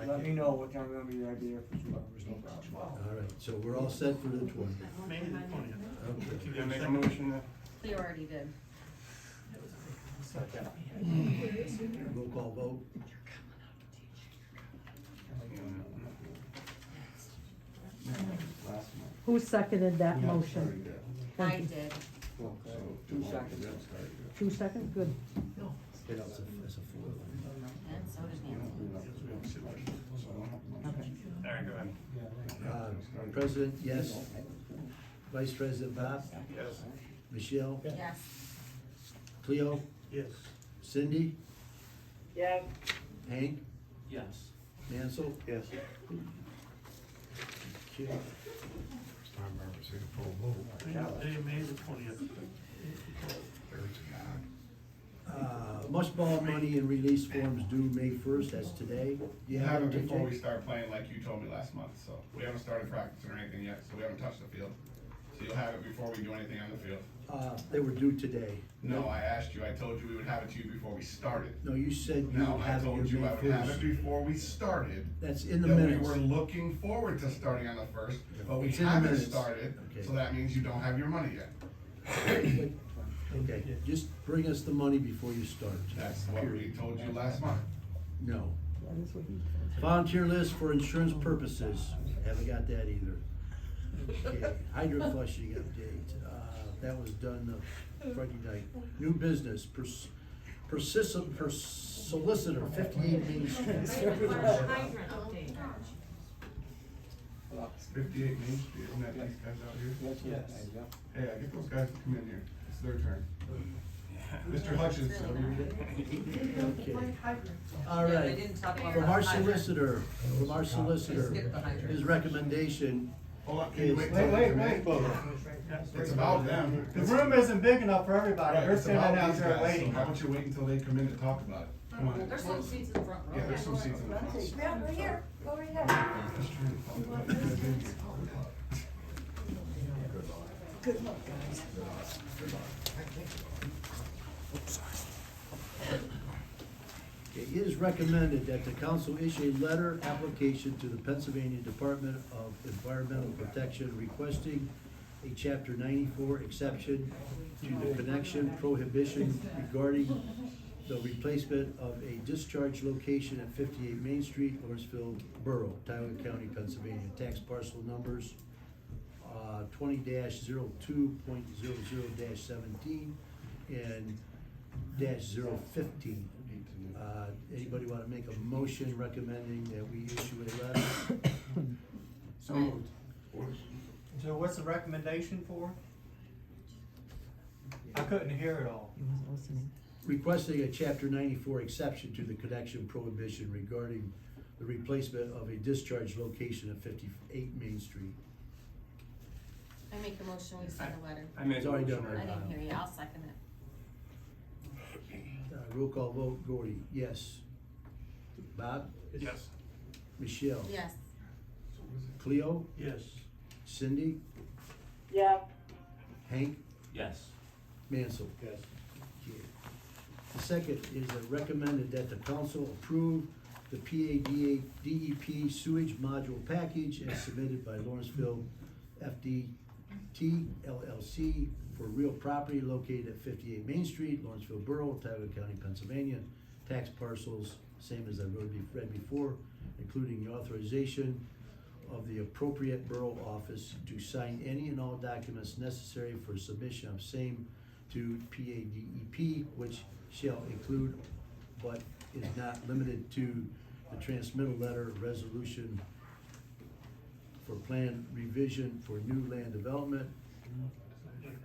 Let me know what time I'm gonna be there for 2 hours, no problem.
All right, so we're all set for the 20th.
May the 20th.
Okay.
You gonna make a motion to?
Cleo already did.
Roll call vote.
Who seconded that motion?
I did.
So 2 seconds.
2 seconds, good.
Get out as a four.
And so did Nancy.
All right, go ahead.
President, yes. Vice President Bob?
Yes.
Michelle?
Yes.
Cleo?
Yes.
Cindy?
Yes.
Hank?
Yes.
Mansell?
Yes.
Okay.
First time I ever seen a full vote.
Today, May the 20th.
Mushball money and release forms due May 1st, that's today.
You
Yeah,
have it
JJ?
before we start playing like you told me last month, so we haven't started practicing or anything yet, so we haven't touched the field. So you'll have it before we do anything on the field.
They were due today.
No, I asked you, I told you we would have it to you before we started.
No, you said you
No,
would
I
have it
told
your
you I
May
would have it
1st.
before we started.
That's in the
That
minutes.
we were looking forward to starting on the 1st, but we
It's in the
haven't
minutes.
started,
Okay.
so that means you don't have your money yet.
Okay, just bring us the money before you start.
That's what we told you last month.
No.
That is what he.
Volunteer list for insurance purposes, haven't got that either. Okay, hydro flushing update, that was done Friday night. New business, solicitor, 58 Main Street.
Hydrant update.
58 Main Street, isn't that these guys out here?
Yes.
Hey, I get those guys to come in here, it's their turn. Mr. Hutchinson.
Okay. All
Yeah,
right,
they didn't talk about
from
the
our
hydrant.
solicitor,
Skip the hydrant.
his recommendation
Hold on, can you
is.
wait till they come in? It's about them.
The room isn't big enough for everybody,
Right,
we're
it's
standing
about
out
these
there
guys, so
waiting.
how about you wait until they come in to talk about it? Come on.
There's some seats in the front row.
Yeah, there's some seats in the front.
Yeah, right here, go right ahead. Good luck, guys.
Okay, it is recommended that the council issue a letter application to the Pennsylvania Department of Environmental Protection requesting a Chapter 94 exception to the connection prohibition regarding the replacement of a discharge location at 58 Main Street, Lawrenceville, Borough, Tioga County, Pennsylvania. Tax parcel numbers 20-02.00-17 and -015. Anybody want to make a motion recommending that we issue a letter?
So moved.
So what's the recommendation for? I couldn't hear it all.
Requesting a Chapter 94 exception to the connection prohibition regarding the replacement of a discharge location at 58 Main Street.
I make a motion, we send a letter.
It's already done
I
right
didn't
now.
hear you, I'll second it.
Roll call vote, Gordy, yes. Bob?
Yes.
Michelle?
Yes.
Cleo?
Yes.
Cindy?
Yes.
Hank?
Yes.
Mansell? Yes. The second is recommended that the council approve the DEP sewage module package as submitted by Lawrenceville FDT LLC for real property located at 58 Main Street, Lawrenceville Borough, Tioga County, Pennsylvania. Tax parcels, same as I read before, including the authorization of the appropriate borough office to sign any and all documents necessary for submission of same to PADEP, which shall include but is not limited to the transmittal letter resolution for plan revision for new land development,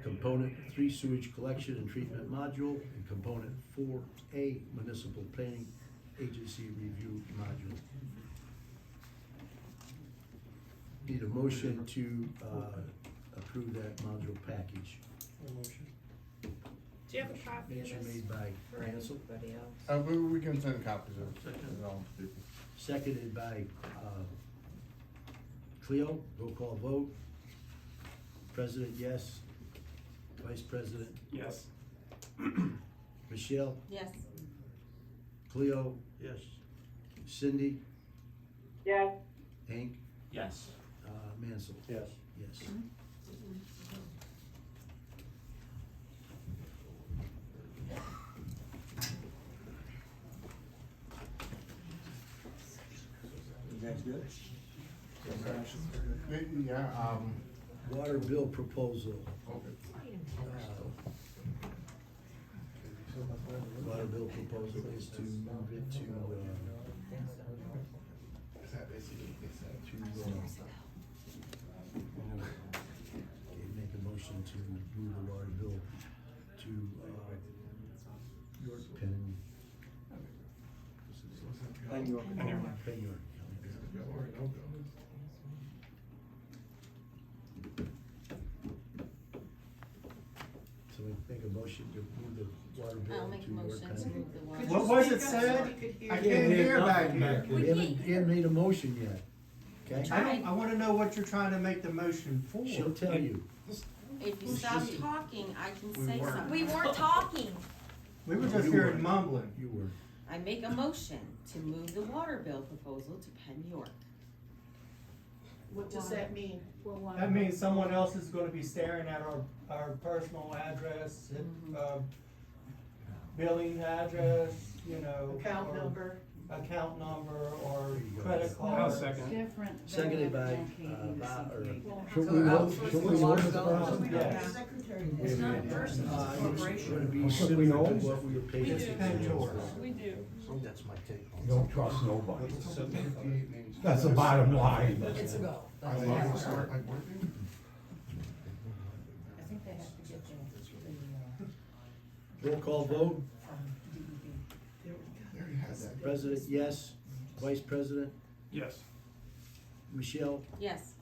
component 3 sewage collection and treatment module, and component 4A municipal planning agency review module. Need a motion to approve that module package.
Do you have a copy of
Motion
this
made by
for
Mansell.
anybody else?
We can send copies of it to all people.
Seconded by Cleo. Roll call vote. President, yes. Vice President,
Yes.
Michelle,
Yes.
Cleo,
Yes.
Cindy,
Yes.
Hank,
Yes.
Mansell.
Yes.
Yes.
You guys good? Yeah,
Water bill proposal. Water bill proposal is to move it to, make a motion to move the water bill to, York Penn. Penn York. So we make a motion to move the water bill to York Penn.
I'll make a motion to move the water.
What was it said? I can't hear back here.
You haven't made a motion yet, okay?
I wanna know what you're trying to make the motion for.
She'll tell you.
If you stop talking, I can say something.
We weren't talking.
We were just
You
hearing
were.
mumbling.
You were.
I make a motion to move the water bill proposal to Penn York.
What does that mean?
That means someone else is gonna be staring at our personal address, billing address, you know.
Account
or
number.
Account number or credit card.
I'll second.
Different. than
Seconded by,
locating the
Bob, or,
CPA.
should we vote, should we vote this person?
Yes.
It's not a person, it's a corporation.
Gonna be
Should
similar
we know?
to what we were paying.
It's Penn York.
We do.
That's my take on
You don't trust nobody.
58 Main Street.
That's the bottom line.
It's a go.
I love to start like working.
I think they have to get
Roll call vote.
There you have that.
President, yes. Vice President,
Yes.
Michelle,
Yes.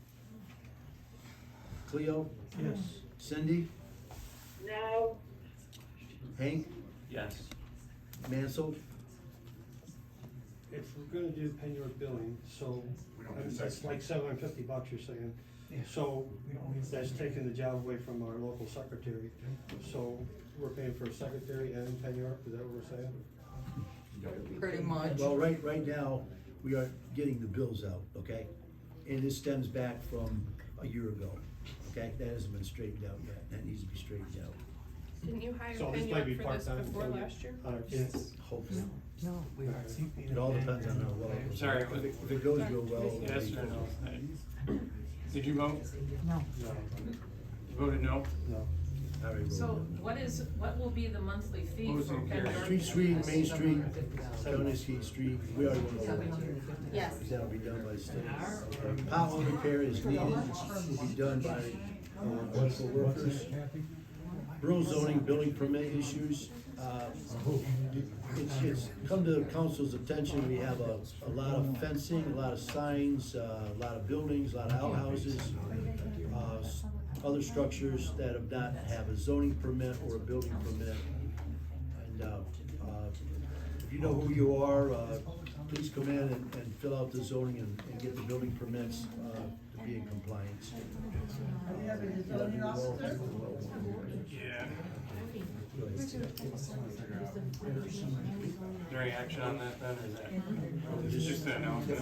Cleo,
Yes.
Cindy,
No.
Hank,
Yes.
Mansell.
if we're gonna do Penn York billing, so
We don't need a
it's
second.
like $750 you're saying. So that's taking the job away from our local secretary. So we're paying for a secretary and Penn York, is that what we're saying?
Pretty much.
Well, right now, we are getting the bills out, okay? And this stems back from a year ago, okay? That hasn't been straightened out yet, that needs to be straightened out.
Didn't you hire
So this
Penny
might
up
be
for this
part-time,
before
so
last year?
Hopefully.
No.
It all depends on how well it goes.
Sorry,
If it goes real well. it'll
Yes
be-
or no? Did you vote?
No.
You voted no?
No. I already
So
voted
what will be the monthly fee for
Motion
Penny?
carries.
Street, Main Street, Koniski Street, we already went over that.
Yes.
That'll be done by the state. Pothole repair is needed, will be done by local workers. Rural zoning, building permit issues, it's come to the council's attention, we have a lot of fencing, a lot of signs, a lot of buildings, a lot of outhouses, other structures that have not have a zoning permit or a building permit. And, if you know who you are, please come in and fill out the zoning and get the building permits, to be in compliance.
Yeah. Is there any action on that then, or is that just an announcement?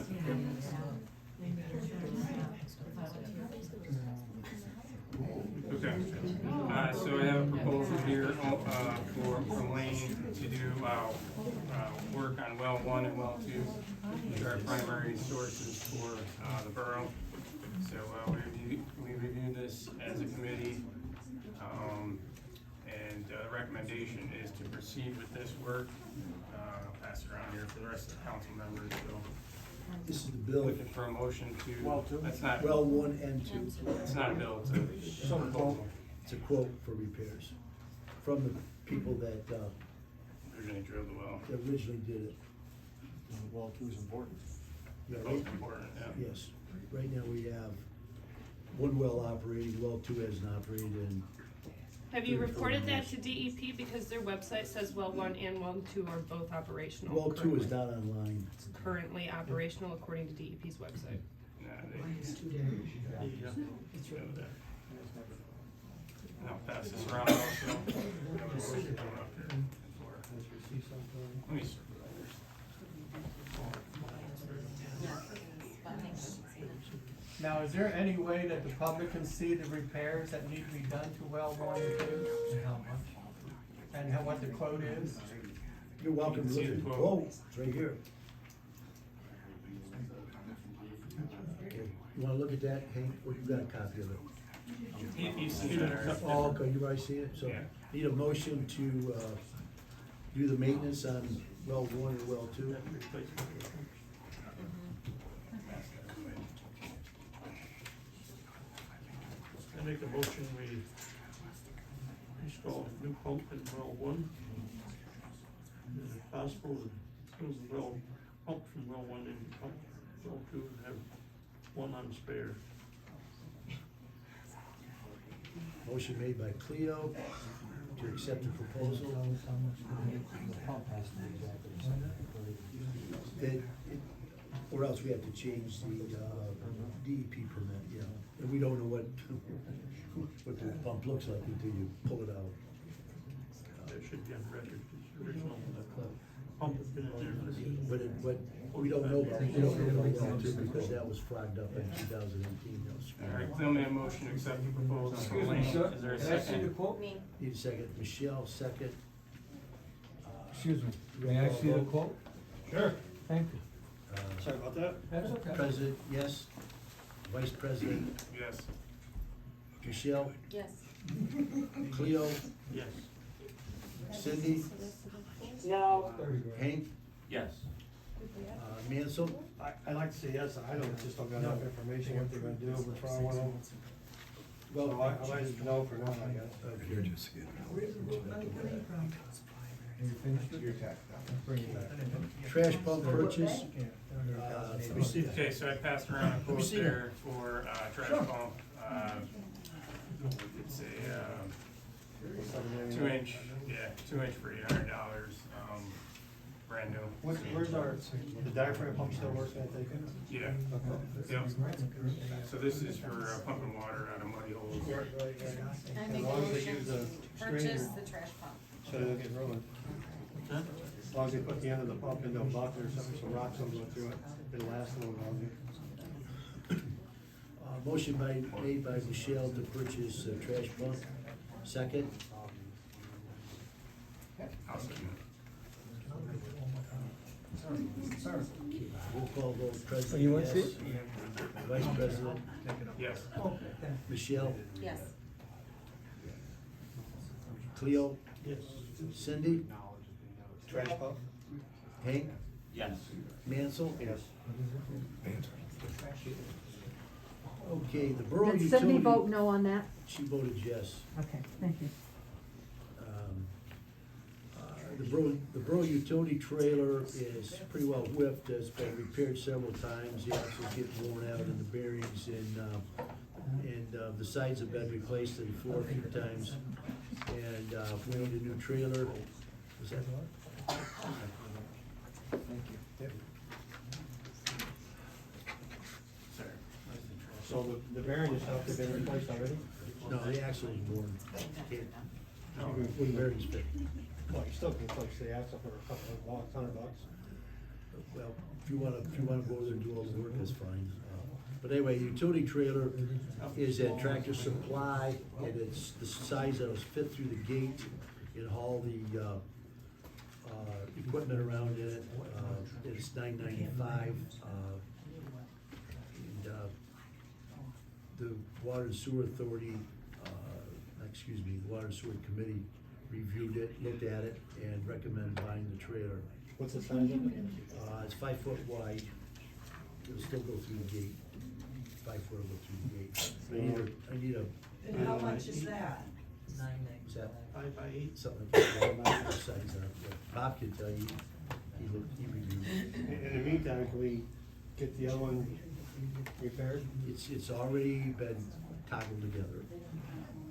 Okay, so I have a proposal here, from Lane to do, work on well 1 and well 2, which are our primary sources for, the borough. So, we reviewed this as a committee, and the recommendation is to proceed with this work. I'll pass it around here for the rest of the council members, so.
This is the bill.
Looking for a motion to, that's not.
Well 1 and 2.
It's not a bill, it's a proposal.
It's a quote for repairs from the people that,
Originally drilled the well.
that originally did it.
Well, 2 is important.
Yeah,
Both
right-
important, yeah.
Yes, right now we have one well operating, well 2 hasn't operated, and
Have you
34
reported that
years.
to DEP because their website says well 1 and well 2 are both operational?
Well 2 is
currently?
not online.
It's currently operational according to DEP's website.
Nah, and I'll pass this around also. Let me.
Now, is there any way that the public can see the repairs that need to be done to well 1 and 2? And how much? And what the quote is?
You're welcome to look at the quote, it's right here. Okay, you wanna look at that, Hank, or you got a copy of it?
He's seen it.
Oh, okay, you already see it, so
Yeah.
need a motion to, do the maintenance on well 1 and well 2.
I make a motion, we install a new pump in well 1. And if possible, move the well, pump from well 1 into pump well 2 and have one on spare.
Motion made by Cleo to accept the proposal.
The pump has to be exactly the same.
Or else we have to change the, DEP permit, yeah, and we don't know what the pump looks like until you pull it out.
That should be on record, it's original, pump has been in there.
But we don't know about, well 2 because that was flagged up in 2018, that was.
All right, Phil made a motion to accept the proposal from
Excuse me,
Lane.
sir.
Is there a
Can I see the
second?
quote?
Need a second, Michelle, second.
Excuse me, may I see the quote?
Sure.
Thank you.
Sorry about that.
That's okay.
President, yes. Vice President,
Yes.
Michelle,
Yes.
Cleo,
Yes.
Cindy,
No.
Hank,
Yes.
Mansell.
I'd like to say yes, I just don't got enough information what they're gonna do, we're trying one of them.
Well,
So I might just know for one, I guess.
You're just getting you finished it?
Your tax.
Bring it back.
Trash pump purchase.
Okay, so I passed around a quote
see
there for, trash pump, it's a, 2-inch, yeah, 2-inch for $800, brand new.
Where's our, the diaphragm pump still working, I think?
Yeah. Yep. So this is for pumping water out of muddy holes.
I
As
make a
long as they
motion
use the
to purchase
strainer,
the trash pump.
so they don't get ruined.
As long as they put the end of the pump into a bucket or something, so rocks don't go through it, it'll last a little longer.
Motion made by Michelle to purchase a trash pump. Second?
I'll second
Roll call vote,
Oh,
President,
you want
yes.
to see it?
Vice President,
Yes.
Michelle,
Yes.
Cleo,
Yes.
Cindy,
Trash pump?
Hank,
Yes.
Mansell.
Yes.
Okay, the Borough
Did
Utility.
Cindy vote no on that?
She voted yes.
Okay, thank you.
The Borough utility trailer is pretty well whipped, it's been repaired several times, the axles get worn out in the bearings, and the sides have been replaced in the floor a few times. And we owned a new trailer. Was that what?
Thank you.
So the bearing and stuff, they've been replaced already?
No, the axle is worn. Can't,
You
when the bearings fit.
Well, you still can replace the axle for a couple of bucks, $100.
Well, if you wanna go over there and do all the work, that's fine. But anyway, utility trailer is at Tractor Supply, and it's the size that'll fit through the gate and haul the, equipment around in it. It's $9.95, and, the Water and Sewer Authority, the Water and Sewer Committee reviewed it, looked at it, and recommended buying the trailer.
What's the size of it?
It's 5 foot wide, it'll still go through the gate, 5 foot will go through the gate. I need a.
And how much is that?
Is that
5 by 8?
something like that? Size on it, yeah. Bob can tell you, he reviewed it.
In the meantime, can we get the other one repaired?
It's already been toggled together.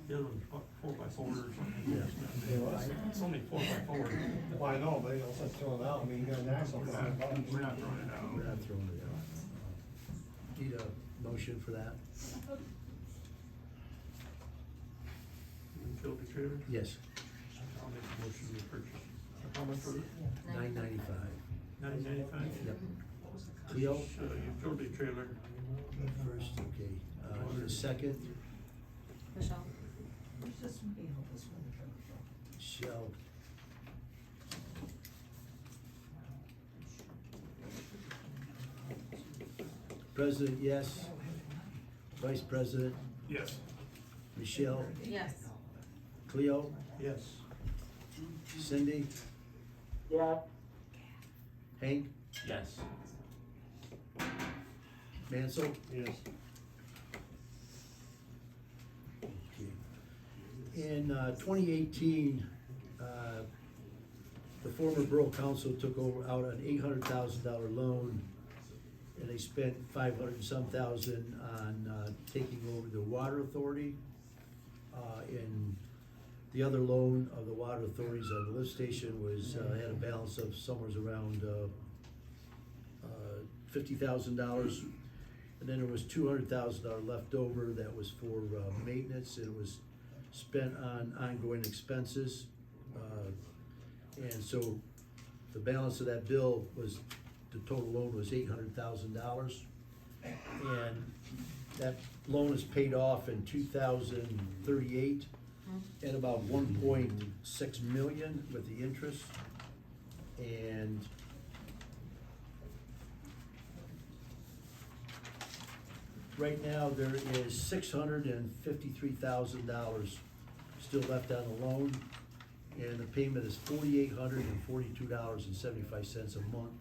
The other one's 4x4 or something.
Yeah.
It's only 4x4.
Well, I know, but also throw it out, I mean, you got an axle for $100.
We're not throwing it out.
We're not throwing it out. Need a motion for that?
Utility trailer?
Yes.
I'll make a motion to purchase. How much was it?
$9.95.
$9.95?
Yep. Cleo?
Utility trailer.
First, okay. Need a second?
Michelle?
Where's this money, all this money coming from?
Shell. President, yes. Vice President,
Yes.
Michelle,
Yes.
Cleo,
Yes.
Cindy,
Yes.
Hank,
Yes.
Mansell.
Yes.
In 2018, the former Borough Council took out an $800,000 loan, and they spent 500 and some thousand on taking over the Water Authority. And the other loan of the Water Authorities on the lift station was, had a balance of somewhere around $50,000. And then there was $200,000 left over that was for maintenance, and it was spent on ongoing expenses. And so the balance of that bill was, the total loan was $800,000. And that loan is paid off in 2038 at about 1.6 million with the interest. And right now, there is $653,000 still left on the loan, and the payment is $4,842.75 a month,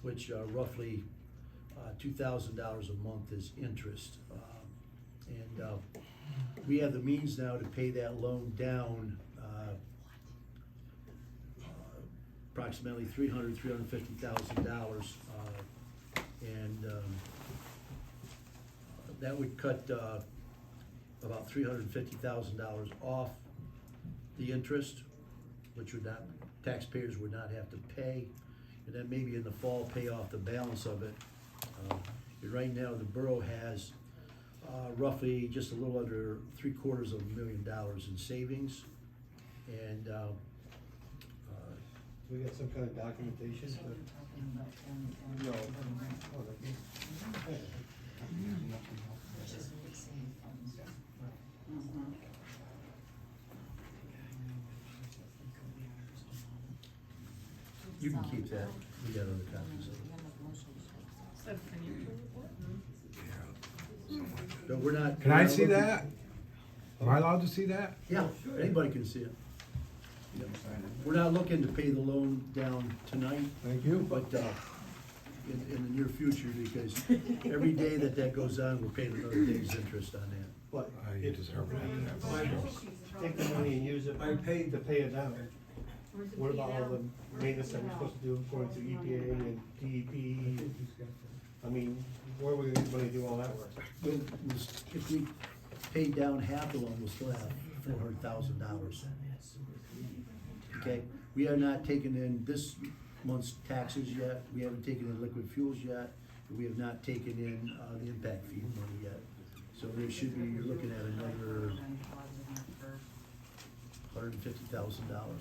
which roughly $2,000 a month is interest. And we have the means now to pay that loan down approximately $350,000, and that would cut about $350,000 off the interest, which would not, taxpayers would not have to pay, and then maybe in the fall pay off the balance of it. And right now, the borough has roughly just a little under $750,000 in savings, and
We got some kind of documentation? No.
You can keep that, we got other copies of it. But we're not.
Can I see that? Am I allowed to see that?
Yeah, anybody can see it. Yep. We're not looking to pay the loan down tonight.
Thank you.
But, in the near future, because every day that goes on, we're paying another day's interest on that.
But
You deserve it.
take the money and use it, I paid to pay it down. What about all the maintenance that we're supposed to do according to EPA and DEP? I mean, where are we gonna get money to do all that work?
If we paid down half the loan, we'll still have $400,000. Okay, we are not taking in this month's taxes yet, we haven't taken in liquid fuels yet, and we have not taken in, the impact fee money yet. So there should be, you're looking at another $150,000.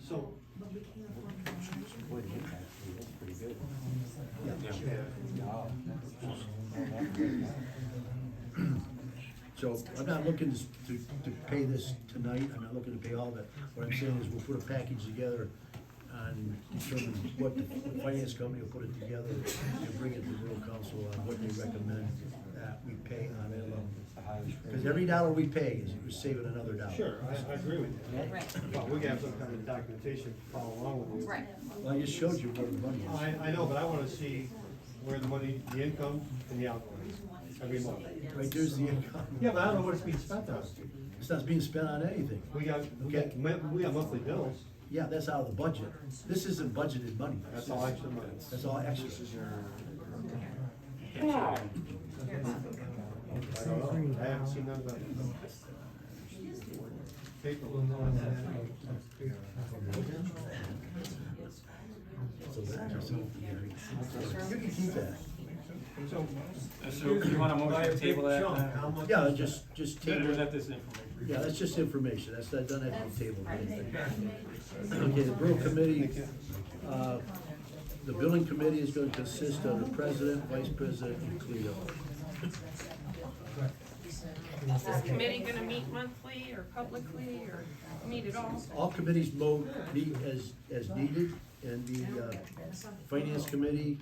So.
Boy, the impact fee, that's pretty good.
So I'm not looking to pay this tonight, I'm not looking to pay all of it. What I'm saying is we'll put a package together and determine what the finance company will put it together and bring it to the Borough Council on what they recommend that we pay on that loan. Because every dollar we pay is saving another dollar.
Sure, I agree with you.
Right.
Well, we have some kind of documentation to follow along with you.
Right.
Well, I just showed you where the money is.
I know, but I wanna see where the money, the income and the outgoings every month.
Right, there's the income.
Yeah, but I don't know what it's being spent on.
It's not being spent on anything.
We got monthly bills.
Yeah, that's out of the budget. This isn't budgeted money.
That's all extra money.
That's all extra.
I don't know, I haven't seen none of that. Paper.
So you can keep that.
So you want a motion to table that?
Yeah, just table
Or is
it.
that this information?
Yeah, that's just information, that's not done at the table or anything. Okay, the Borough Committee, the Building Committee is gonna consist of the President, Vice President, and Cleo.
Is this committee gonna meet monthly or publicly or meet at all?
All committees meet as needed, and the Finance Committee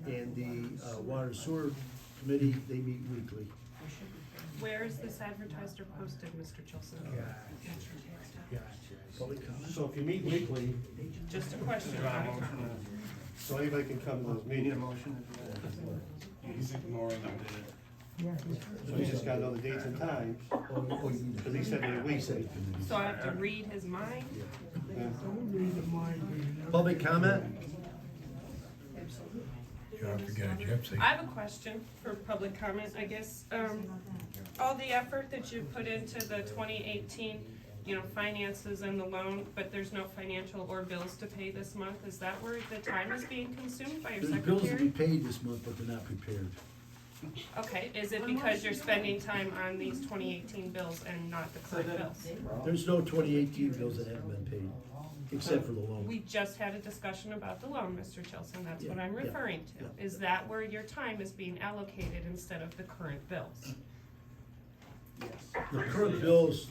and the Water and Sewer Committee, they meet weekly.
Where is this advertised or posted, Mr. Chilson?
Public comment?
So if you meet weekly,
Just a question.
so anybody can come to those
Need a
meetings.
motion?
He's ignoring them.
So he's just gotta know the dates and times, cause he said they're weekly.
So I have to read his mind?
Public comment?
You have to get a gypsy.
I have a question for public comment, I guess. All the effort that you put into the 2018, finances and the loan, but there's no financial or bills to pay this month, is that where the time is being consumed by your
There's bills to be
secretary?
paid this month, but they're not prepared.
Okay, is it because you're spending time on these 2018 bills and not the current bills?
There's no 2018 bills that haven't been paid, except for the loan.
We just had a discussion about the loan, Mr. Chilson, that's what
Yeah,
I'm
yeah,
referring to.
yeah.
Is that where your time is being allocated instead of the current bills?
The current bills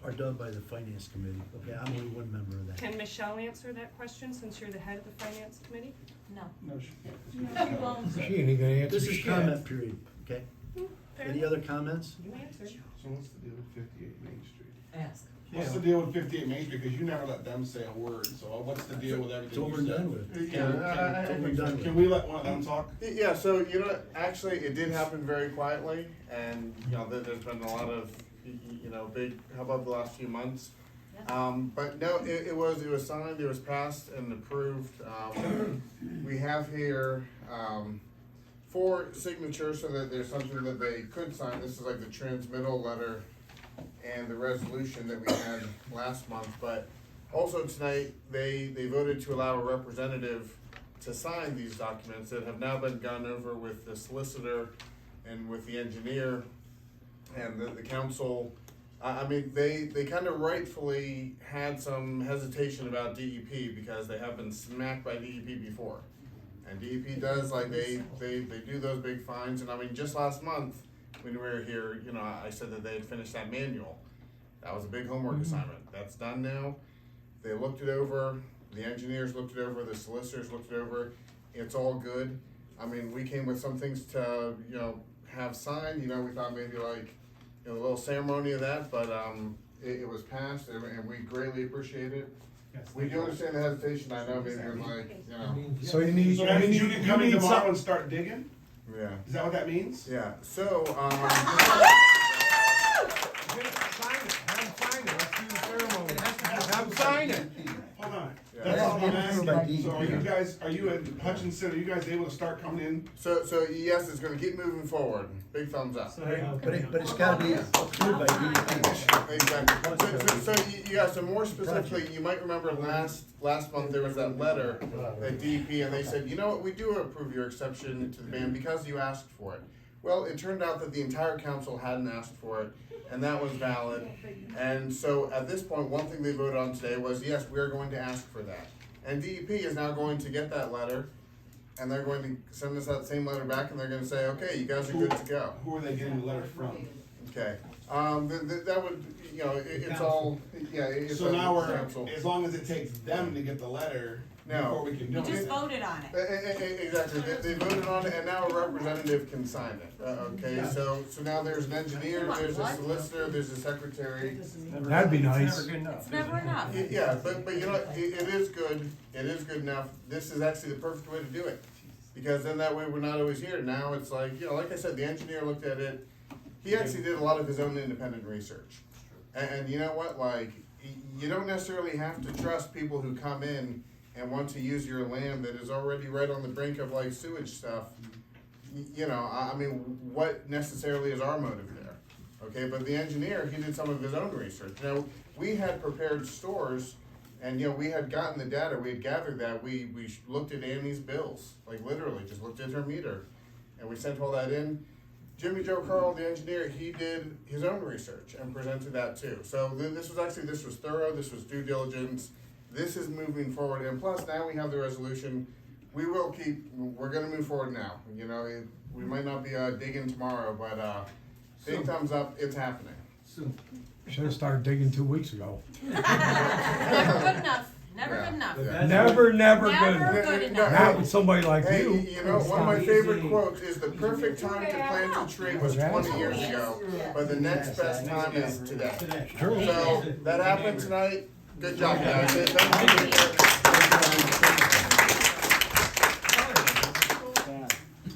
are done by the Finance Committee, okay, I'm only one member of that.
Can Michelle answer that question since you're the head of the finance committee?
No.
She ain't even gonna answer
This is
shit.
comment period, okay?
Fair
Any
enough.
other comments?
You answered.
So what's the deal with 58 Main Street?
Ask.
What's the deal with 58 Main Street? Because you never let them say a word, so what's the deal with everything
It's over
you
and
said?
done with.
Can
It's over and done with.
we let one of them talk?
Yeah, so, actually, it did happen very quietly, and, there's been a lot of, big hubbub the last few months. But no, it was signed, it was passed and approved. We have here, 4 signatures so that there's something that they could sign. This is like the transmittal letter and the resolution that we had last month. But also tonight, they voted to allow a representative to sign these documents that have now been gone over with the solicitor and with the engineer. And the council I mean, they kind of rightfully had some hesitation about DEP because they have been smacked by DEP before. And DEP does, like, they do those big fines, and I mean, just last month, when we were here, you know, I said that they had finished that manual. That was a big homework assignment. That's done now. They looked it over, the engineers looked it over, the solicitors looked it over. It's all good. I mean, we came with some things to, you know, have signed, you know, we thought maybe like, you know, a little ceremony of that, but, it was passed, and we greatly appreciate it. We do understand the hesitation, I know, maybe you're like, you know.
So you need.
So that means you can come in tomorrow and start digging?
Yeah.
Is that what that means?
Yeah, so,
Have them sign it.
Hold on.
Yeah.
That's all I'm
That's approved by
asking. So are you
DEP.
guys, are you in Hutchinson, are you guys able to start coming in?
So yes, it's gonna keep moving forward, big thumbs up.
But it's gotta be approved by DEP.
Exactly. So yeah, so more specifically, you might remember last month, there was that letter at DEP, and they said, you know what, we do approve your exception to the ban because you asked for it. Well, it turned out that the entire council hadn't asked for it, and that was valid. And so at this point, one thing they voted on today was, yes, we are going to ask for that. And DEP is now going to get that letter, and they're going to send us that same letter back, and they're gonna say, okay, you guys are good to go.
Who are they getting the letter from?
Okay, that would, you know, it's all, yeah, it's.
So now we're,
council.
as long as it takes them to get the letter before we can do
You just
it.
voted on it.
Exactly, they voted on it, and now a representative can sign it, okay, so now there's an engineer, there's a solicitor, there's a secretary.
That'd be nice.
It's never enough.
Yeah, but you know, it is good enough, this is actually the perfect way to do it. Because then that way we're not always here, now it's like, you know, like I said, the engineer looked at it, he actually did a lot of his own independent research. And you know what, like, you don't necessarily have to trust people who come in and want to use your land that is already right on the brink of like sewage stuff. You know, I mean, what necessarily is our motive there? Okay, but the engineer, he did some of his own research. Now, we had prepared stores, and you know, we had gotten the data, we had gathered that, we looked at Annie's bills, like literally, just looked at her meter, and we sent all that in. Jimmy Joe Carl, the engineer, he did his own research and presented that too. So this was thorough, this was due diligence, this is moving forward, and plus now we have the resolution. We're gonna move forward now, you know, we might not be digging tomorrow, but big thumbs up, it's happening.
Should have started digging 2 weeks ago.
Never good enough. Never good enough.
Yeah.
Never good
Never
enough.
good enough.
Not with somebody like
Hey,
you.
you know, one of my favorite quotes is the perfect time to plant a tree was 20 years ago, but the next best time is today.
True.
So that happened tonight. Good job, guys. Thank you.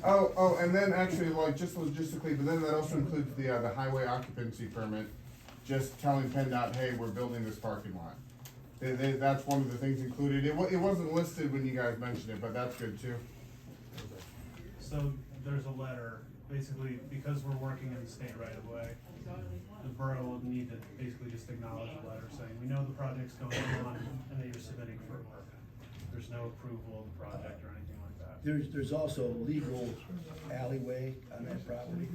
Oh, and then actually, like, just logistically, but then that also includes the highway occupancy permit, just telling PennDOT, hey, we're building this parking lot. That's one of the things included. It wasn't listed when you guys mentioned it, but that's good too.
So there's a letter, basically, because we're working in the state right of way, the borough will need to basically just acknowledge a letter saying, we know the project's going on and that you're submitting for work. There's no approval of the project or anything like that.
There's also legal alleyway on that property.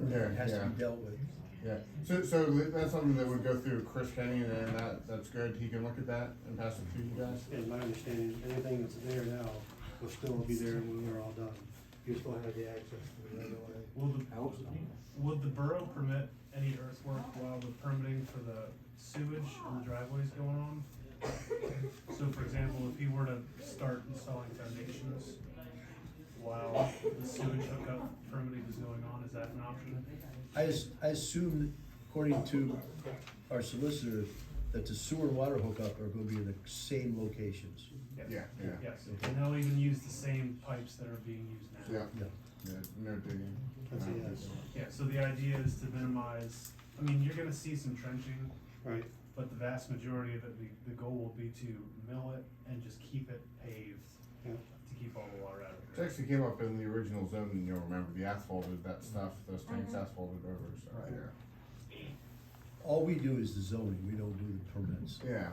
That has to be dealt with.
Yeah, so that's something that would go through Chris Kenny, and that's good, he can look at that and pass it to you guys?
In my understanding, anything that's there now will still be there when we're all done. You still have the access to it right away.
Would the borough permit any earthwork while the permitting for the sewage and the driveways going on? So for example, if he were to start installing foundations while the sewage hookup permitting is going on, is that an option?
I assume, according to our solicitor, that the sewer and water hookup are gonna be in the same locations.
Yeah.
Yes, and they'll even use the same pipes that are being used now.
Yeah, no digging.
Yeah, so the idea is to minimize, I mean, you're gonna see some trenching.
Right.
But the vast majority of it, the goal will be to mill it and just keep it paved to keep all the water out of it.
It actually came up in the original zoning, you'll remember, the asphalted, that stuff, those tanks asphalted over, so, yeah.
All we do is the zoning, we don't do the permits.
Yeah.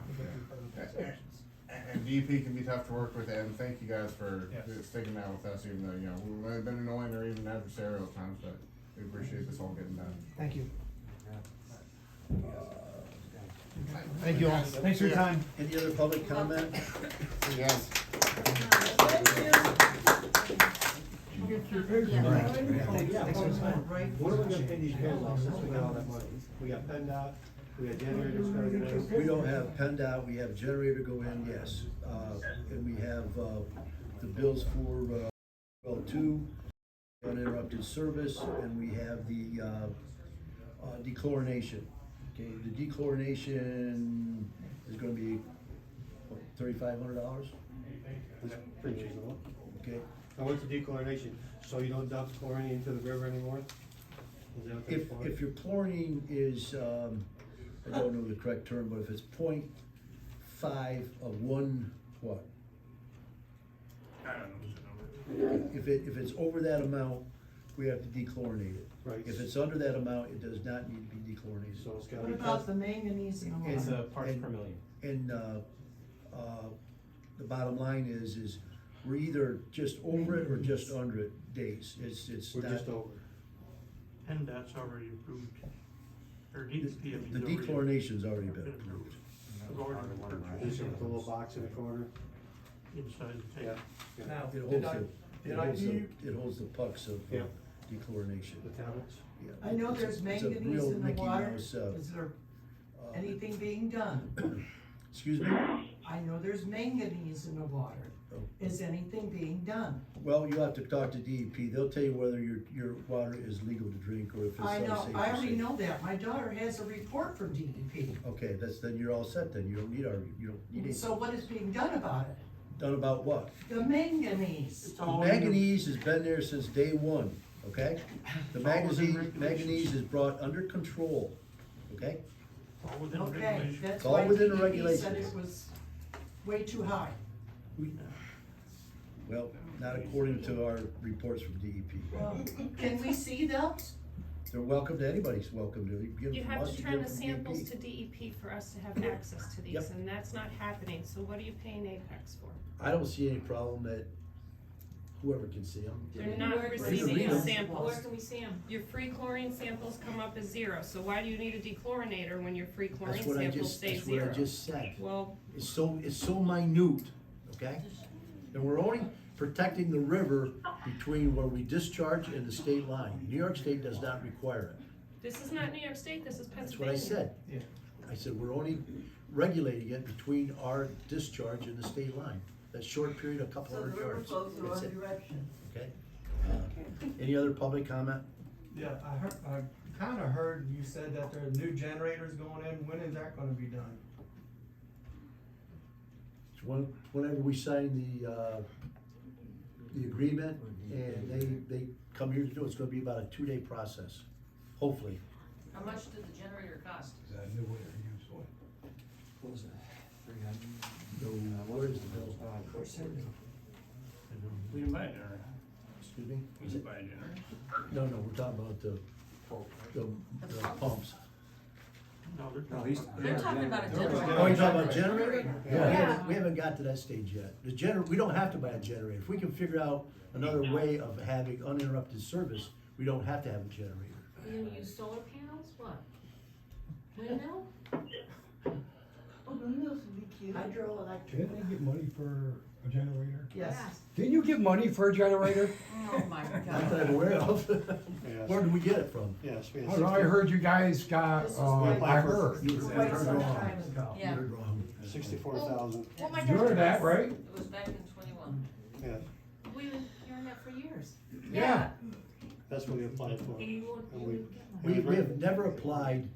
And DEP can be tough to work with, and thank you guys for sticking out with us, even though, you know, we might have been annoying or even adversarial at times, but we appreciate this all getting done.
Thank you.
Thank you all.
Thanks for your time.
Any other public comment?
Yes.
What are we gonna pay these bills off since we got all that money? We got PennDOT, we got generators going in.
We don't have PennDOT, we have generator go in, yes. And we have, the bills for, well, 2, uninterrupted service, and we have the, dechlorination. Okay, the dechlorination is gonna be, what, $3,500?
That's pretty reasonable.
Okay.
And what's the dechlorination? So you don't dump chlorine into the river anymore? Is that what that's for?
If your chlorine is, I don't know the correct term, but if it's 0.5 of one, what?
I don't know the number.
If it's over that amount, we have to dechlorinate it.
Right.
If it's under that amount, it does not need to be dechlorinated.
So it's gotta
What
be.
about the manganese in the water?
It's
parts per million.
And, the bottom line is we're either just over it or just under it days. It's
We're
not.
just over.
And that's already approved. Or needs to be.
The dechlorination's already been approved.
This is the little box in the corner.
Inside the tank.
Yeah.
Now,
It
did
holds
I,
the,
did I hear you?
it holds the pucks of
Yeah.
dechlorination.
The tablets.
Yeah.
I know
It's a-
there's
it's a
manganese
real
in the
Mickey
water.
Mouse,
Is there
uh,
anything being done?
Excuse me?
I know there's manganese in the water.
Oh.
Is anything being done?
Well, you'll have to talk to DEP. They'll tell you whether your water is legal to drink or if it's
I know,
unsafe.
I
to
already
safe.
know that. My daughter has a report from DEP.
Okay, then you're all set then. You don't need anything.
So what is being done about it?
Done about what?
The manganese.
Manganese has been there since day one, okay? The manganese is brought under control, okay?
All within
Okay,
regulations.
that's
It's all
why
within the
DEP said
regulations.
it was way too high.
Well, not according to our reports from DEP.
Well, can we see those?
They're welcome to, anybody's welcome to. Give
You
them
have
us,
to
you
turn
give
the
them
samples
DEP.
to DEP for us to have access to these,
Yep.
and that's not happening, so what are you paying Apex for?
I don't see any problem that whoever can see them.
They're not
Where-
receiving
read
the
them.
samples.
Where can we see them?
Your free chlorine samples come up as 0, so why do you need a dechlorinator when your free chlorine
That's what I
samples
just,
stay
that's
0?
what I just said.
Well,
It's so minute, okay? And we're only protecting the river between where we discharge and the state line. New York State does not require it.
this is not New York State, this is
That's
Pennsylvania.
what I said. I said, we're only regulating it between our discharge and the state line. That short period, a couple hundred yards. That's it.
direction.
Okay? Any other public comment?
Yeah, I kinda heard you said that there are new generators going in. When is that gonna be done?
Whenever we sign the agreement and they come here to do it, it's gonna be about a 2-day process, hopefully.
How much did the generator cost?
Is that a new way to use oil?
What was that? 300?
No, where is the bill?
We didn't buy a generator.
Excuse me?
We didn't buy a generator.
No, we're talking about the pumps.
No,
They're talking about a generator.
Oh, you're talking about generator?
Yeah.
We haven't got to that stage yet. We don't have to buy a generator. If we can figure out another way of having uninterrupted service, we don't have to have a generator.
Are you gonna use solar panels? What? Windmill?
Oh, those would be cute. Hydroelectric.
Didn't they get money for a generator?
Yes.
Didn't you get money for a generator?
Oh, my
Not
God.
that I'm aware of. Where did we get it from?
Yes, we
I
had
don't know, I
60
heard you guys got,
This was
I heard.
You
Quite
heard
some
wrong.
time ago.
Yeah.
You heard wrong.
64,000.
Well, my
You heard that, right?
It was back in 21.
Yeah,
We've been hearing that for years.
Yeah.
that's what we applied for.
And you won't,
And
you
we-
won't get money.
We have never applied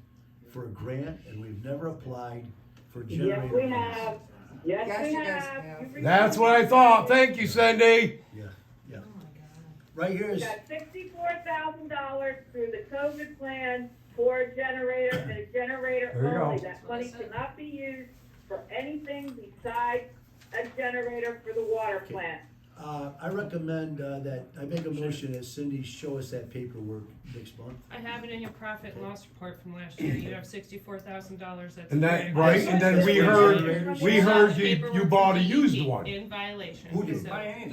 for a grant and we've never applied for generator.
Yes, we have. Yes,
Yes,
we
you guys
have.
have.
You remember.
That's what I thought. Thank you, Cindy.
Yeah.
Oh, my God.
Right here
We
is,
got $64,000 through the COVID plan for a generator and a generator
There you
only.
go.
That money cannot be used for anything besides a generator for the water plant.
I recommend that, I make a motion that Cindy show us that paperwork next month.
I have it in your profit and loss report from last year, you have $64,000 that's.
And that,
in
right, and then we heard you bought a used one.
In violation.
Who did?
So-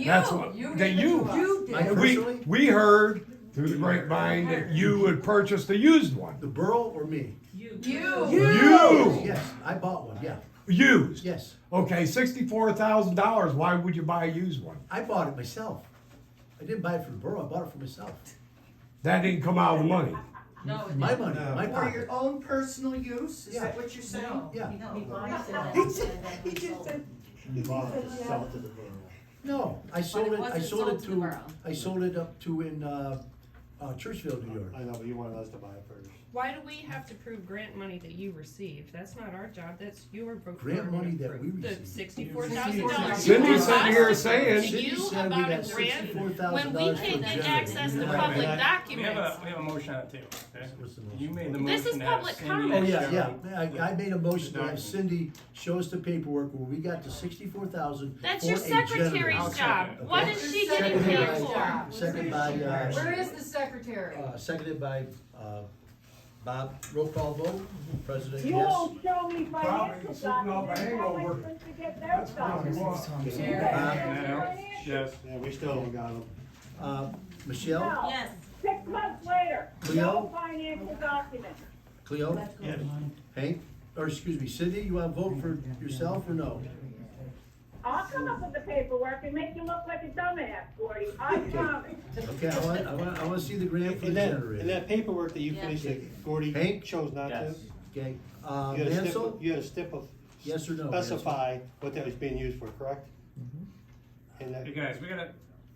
That's what, that you.
I personally?
We heard through the grapevine that you would purchase the used one.
The borough or me?
You.
You!
Yes, I bought one, yeah.
Used?
Yes.
Okay, $64,000, why would you buy a used one?
I bought it myself. I didn't buy it for the borough, I bought it for myself.
That didn't come out of the money.
No, it
My
didn't.
money, my
For
pocket.
your own personal use, is
Yeah.
that what you're saying?
No.
Yeah.
He just said,
You bought it to sell it to the borough.
No, I sold it, I
wasn't
sold
sold
it
to the
to,
borough.
I sold it up to in, Churchville, New York.
I know, but you wanted us to buy it first.
Why do we have to prove grant money that you received? That's not our job, that's your.
Grant money that we
The
received.
$64,000.
Cindy said here saying.
To
Cindy
you
said we
about
got
a grant,
$64,000
when we
for
can
a generator.
access the
Right.
public
We have
documents.
a motion on the table, okay?
What's the motion?
You made the motion.
This is
to have
public
Cindy
comment.
Oh,
show
yeah, I made a motion to have
document.
Cindy show us the paperwork where we got the 64,000
That's
for
your
a generator.
secretary's job. What is she getting
Seconded
paid
by-
for?
Seconded by,
Where is the secretary?
seconded by, Bob, roll call vote, President,
You
yes.
won't show me financial
sitting off a
documents, how am I
hangover.
supposed to get those documents?
Yes.
Yeah, we still haven't got them.
Michelle,
No.
Yes.
6 months later,
Cleo?
no financial documents.
Cleo,
Yes.
Hank, or excuse me, Cindy, you wanna vote for yourself or no?
I'll come up with the paperwork and make you look like a dumbass, Gordy, I promise.
Okay, I wanna see the grant for the
In that,
generator.
in that paperwork that you
Yeah.
finished, that Gordy
Hank?
chose not to,
Yes.
Okay,
you had a stip,
Mansell,
you had a stip of
yes or no? Mansell?
specify what that was being used for, correct? And that,
Hey guys, we gotta,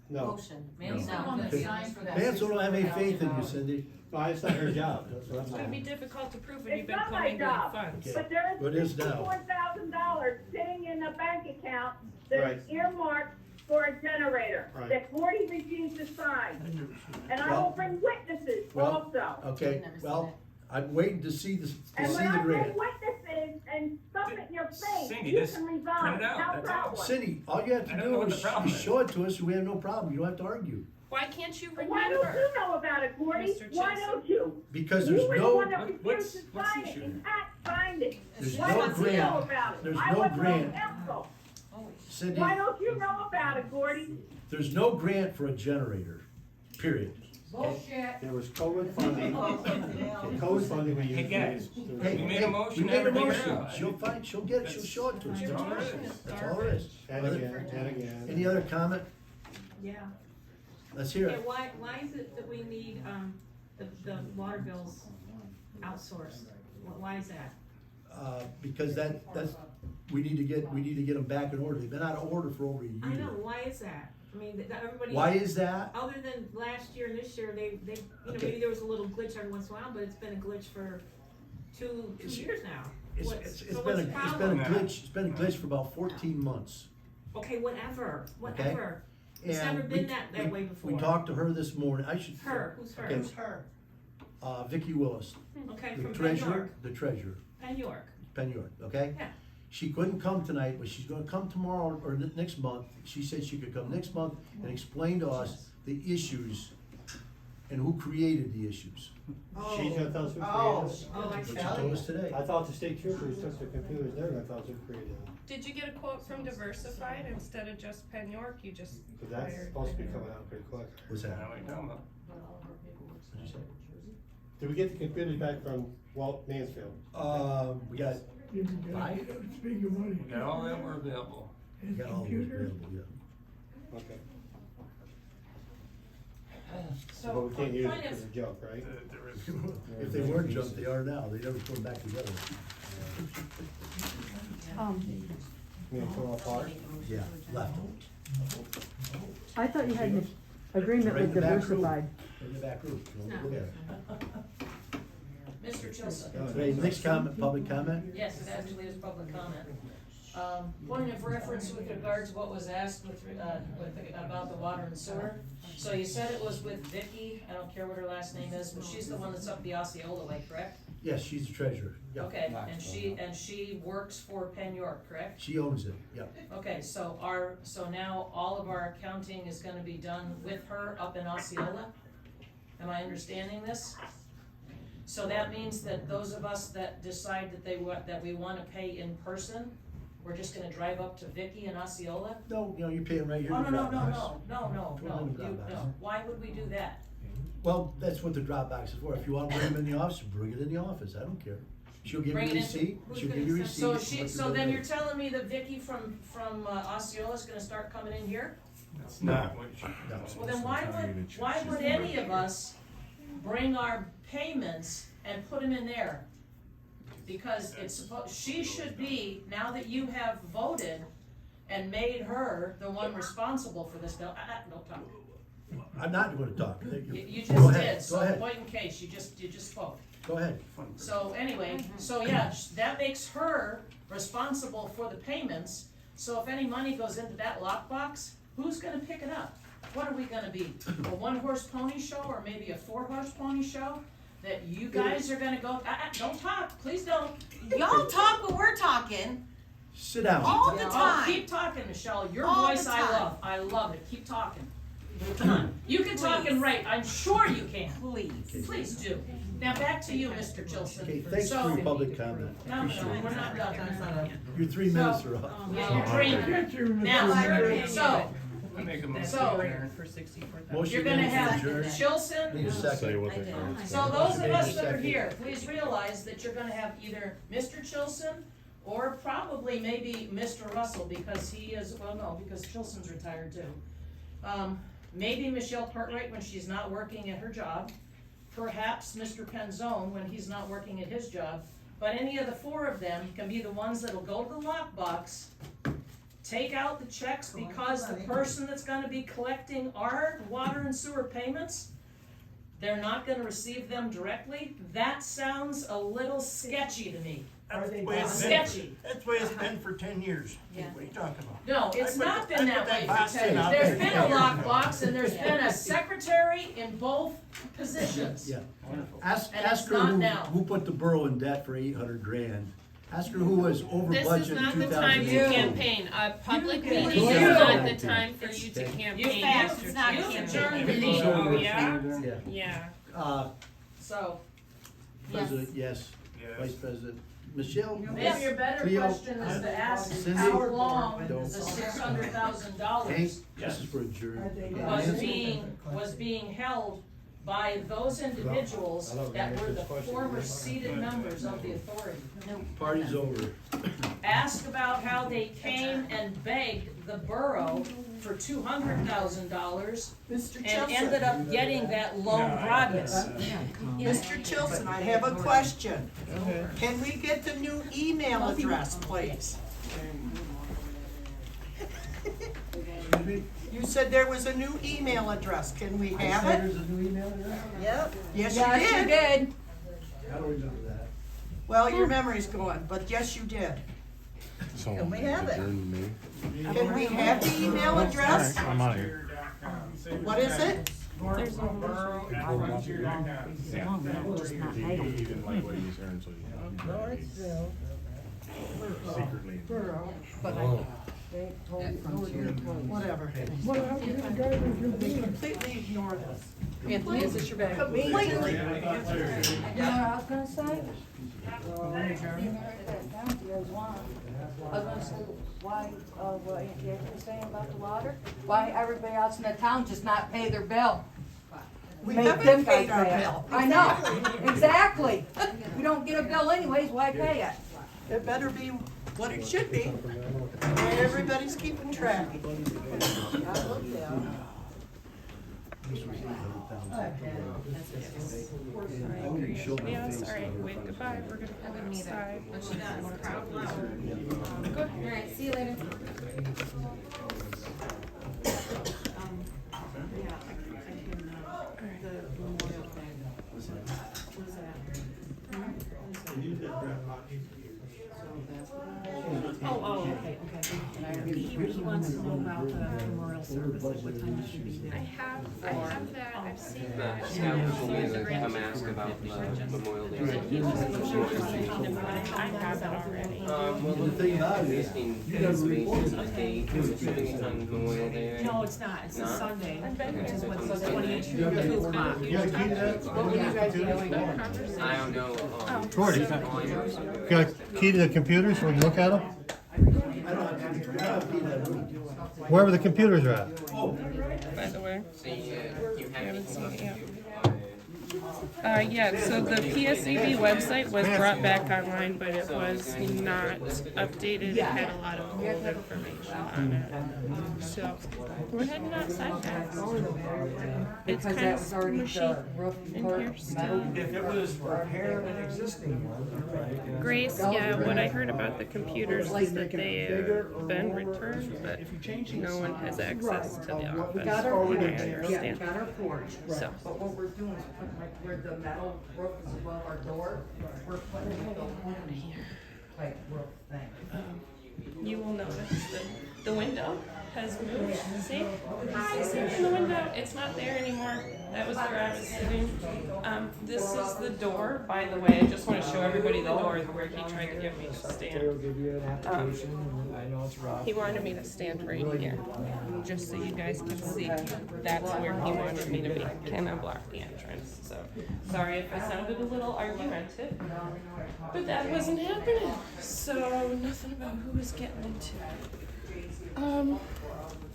no,
Motion. Man's
No.
not gonna
Okay.
sign for that.
Mansell don't have any faith in you, Cindy.
no, it's not her job, that's what I'm
It's gonna be
saying.
difficult to prove when
It's
you've been
not my
commingling
job,
funds.
but there
What
is
is now?
$64,000 sitting in a bank account
Right.
that's earmarked for a generator
Right.
that Gordy refused to sign. And I will bring witnesses
Well,
also.
Okay,
Never seen
well, I'm waiting to see the,
And when I bring
grant.
witnesses and stuff it in your face,
Cindy,
you
just
can
print
resign,
it out,
no
that's all.
problem.
Cindy, all you have
I
to
don't
do
know what
is
the problem is.
show it to us, and we have no problem, you don't have to argue.
Why can't you
Why don't
remember?
you know about it, Gordy?
Mr.
Why
Chilson?
don't you?
Because
You
there's
were the
no,
one that
What-
refused to
what's
sign
the
it,
issue?
and Pat signed it.
There's
Why
no
don't you
grant.
know about it?
There's
I
no
wasn't on
grant.
council.
Cindy,
Why don't you know about it, Gordy?
there's no grant for a generator, period.
Bullshit.
There was COVID funding, COVID funding we used.
Hey, guys.
Hey,
We made
hey,
a motion,
we made a
everything
motion.
out.
She'll get it, she'll show it to us.
That's all it is.
That's all it is.
And again, and again.
Any other comment?
Yeah.
Let's hear
Okay,
it.
why is it that we need, the water bills outsourced? Why is that?
Because that's, we need to get them back in order. They've been out of order for over a
I know,
year.
why is that? I mean, everybody.
Why is that?
Other than last year and this year, they, you know,
Okay.
maybe there was a little glitch every once in a while, but it's been a glitch for two years now.
It's
What's-
been
so
a,
what's the
it's been
problem?
a glitch, it's been a glitch for about 14 months.
Okay, whatever. It's
And
never
we-
been that way before.
We talked to her this morning,
Her, who's her?
Okay.
Who's her?
Vicky Willis.
Okay,
The
from Penn
treasurer,
York.
the treasurer,
Penn York.
Penn York, okay?
Yeah.
She couldn't come tonight, but she's gonna come tomorrow or next month. She said she could come next month and explain to us the issues and who created the issues.
She's gonna tell us who
Oh,
created it.
oh, I
She
tell
told
you.
us today.
I thought the state troopers took the computers there, and I thought who created it.
Did you get a quote from Diversified instead of just Penn York? You just
But that's
hired
supposed to be
Penn York.
coming out pretty quick.
What's
I
that?
don't know what you're talking about.
What'd you say?
Did we get the computers back from Walt Mansfield?
We got five?
We got all that were available.
We got all of those available, yeah.
Okay.
So,
But we can't use
point
it
of-
for the junk, right?
There is,
If they weren't junk, they are now. They never put them back together.
We gonna pull apart?
Yeah, left.
I thought you had an agreement
Right in
with
the back room.
Diversified.
In the back room. If you want to look at it.
Mr. Chilson.
Okay, next comment, public comment?
Yes, it actually is public comment. Point of reference with regards to what was asked about the water and sewer. So you said it was with Vicky, I don't care what her last name is, but she's the one that's up the Osceola way, correct?
Yes, she's the treasurer. Yeah.
Okay, and she works for Penn York, correct?
She owns it, yeah.
Okay, so now all of our accounting is gonna be done with her up in Osceola? Am I understanding this? So that means that those of us that decide that we wanna pay in person, we're just gonna drive up to Vicky in Osceola?
No, you're paying right here.
Oh,
in the
no,
Dropbox. Put it in the
no.
Dropbox.
Why would we do that?
Well, that's what the Dropbox is for. If you wanna bring them in the office, bring it in the office, I don't care. She'll give you a
Bring it in.
receipt,
Who's
she'll
gonna
give you a
send-
receipt.
So then you're telling me that Vicky from Osceola's gonna start coming in here?
That's not what you.
Well, then why would any of us bring our payments and put them in there? Because she should be, now that you have voted and made her the one responsible for this, don't talk.
I'm not gonna talk.
You
Go
just
ahead,
did,
go
so
ahead.
point in case, you just spoke.
Go ahead.
So anyway, so yeah, that makes her responsible for the payments. So if any money goes into that lockbox, who's gonna pick it up? What are we gonna be? A 1-horse pony show or maybe a 4-horse pony show? That you guys are gonna go, don't talk, please don't.
Y'all talk when we're talking.
Sit down.
All the
Oh,
time.
keep talking, Michelle, your
All
voice
the
I
time.
love, I love it, keep talking. Come on, you can talk and write, I'm sure you can. Please do. Now back to you, Mr. Chilson.
Okay, thanks for your public comment.
No, we're not done.
Your 3 minutes are up.
Yeah, you're dreaming. Now, so,
I make a motion
So-
to adjourn.
Motion
you're gonna
made
have
to adjourn.
Chilson.
Need a second.
So those of us that are here, please realize that you're gonna have either Mr. Chilson or probably maybe Mr. Russell, because he is, well, no, because Chilson's retired too. Maybe Michelle Cartwright when she's not working at her job. Perhaps Mr. Penzone when he's not working at his job. But any of the 4 of them can be the ones that'll go to the lockbox, take out the checks, because the person that's gonna be collecting our water and sewer payments, they're not gonna receive them directly. That sounds a little sketchy to me. Sketchy.
That's the way it's been for 10 years. What are you talking about?
No, it's not been that way
box
for 10
in
years.
out
There's
there.
been a lockbox and there's been a secretary in both positions.
Yeah.
And
Ask
it's
her
not now.
who put the borough in debt for 800 grand. Ask her who was over
This
budget
is
in
not the time to
2002.
campaign. A public meeting
You.
is not the time for you to campaign.
You fast,
Mr.
it's not
Chilson.
campaign.
Vicky's
Oh,
over.
yeah?
Yeah.
Yeah.
So,
President, yes. Vice President. Michelle?
maybe your better
Cleo?
question is to ask
Cindy?
how long
No.
the $600,000
Hank? This is for adjournment.
was being held by those individuals that were the former seated members of the authority.
Party's over.
Ask about how they came and begged the borough for $200,000
Mr.
and
Chilson.
ended up getting that loan broadness.
Mr. Chilson, I have a question. Can we get the new email address, please? You said there was a new email address. Can we have it?
There's a new email address?
Yep. Yes, you did.
I don't remember that.
Well, your memory's going, but yes, you did. Can we have it? Can we have the email address?
I'm out of here.
What is it?
There's no borough.
Lawrenceville.
Secretly.
Borough. But they told whatever. We completely ignore this.
Anthony, is this your bag?
Completely.
You know what I was gonna say? I was gonna say, why, what Aunt Jackie was saying about the water, why everybody else in the town just not pay their bill?
We
Make
haven't
them
paid
guys
our
pay it.
bill.
I know, exactly. We don't get a bill anyways, why pay it?
It better be what it should be. And everybody's keeping track.
Yeah, sorry. Wave goodbye. We're gonna have it outside.
All right, see you later.
Okay. He wants to know about the memorial services, what time you should be there.
I have that. I've seen that.
The scouts will be like come ask about the Memorial Day.
I have it already.
Well,
The thing about it is,
listing
you never
spaces of date, I'm assuming it's on Memorial Day, right?
No, it's not, it's a
Not?
Sunday,
Okay.
which is what's the
Okay.
22 o'clock.
Yeah, keep
that. What were you guys doing?
I don't know.
Jordy,
volume.
got a key to the computer so we can look at them? Wherever the computers are at.
By the way.
So you have
Haven't seen it yet.
it.
Yeah, so the PSAB website was brought back online, but it was not updated. It had a lot of old information on it. So we're heading outside now. It's
Because
kind
that
of
was already
mushy
the roof
in
part
here
metal.
still.
If it was repair an existing one, right?
Grace, yeah, what I heard about the computers is that they have been returned, but no one has access to the office,
Got our
from what I
porch, yeah,
understand.
got our porch.
So.
But what we're doing is putting like where the metal roof is above our door, we're putting like a wooden type roof thing.
You will notice that the window has moved. See? Hi, see in the window. It's not there anymore. That was where I was sitting. This is the door, by the way. I just want to show everybody the door where he tried to get me to
They'll
stand.
give you an application, and I know it's rough.
He wanted me to stand right here, just so you guys can see. That's where he wanted me to be. Can I block the entrance? So, sorry if I sounded a little argumentative, but that wasn't happening. So, nothing about who was getting into it.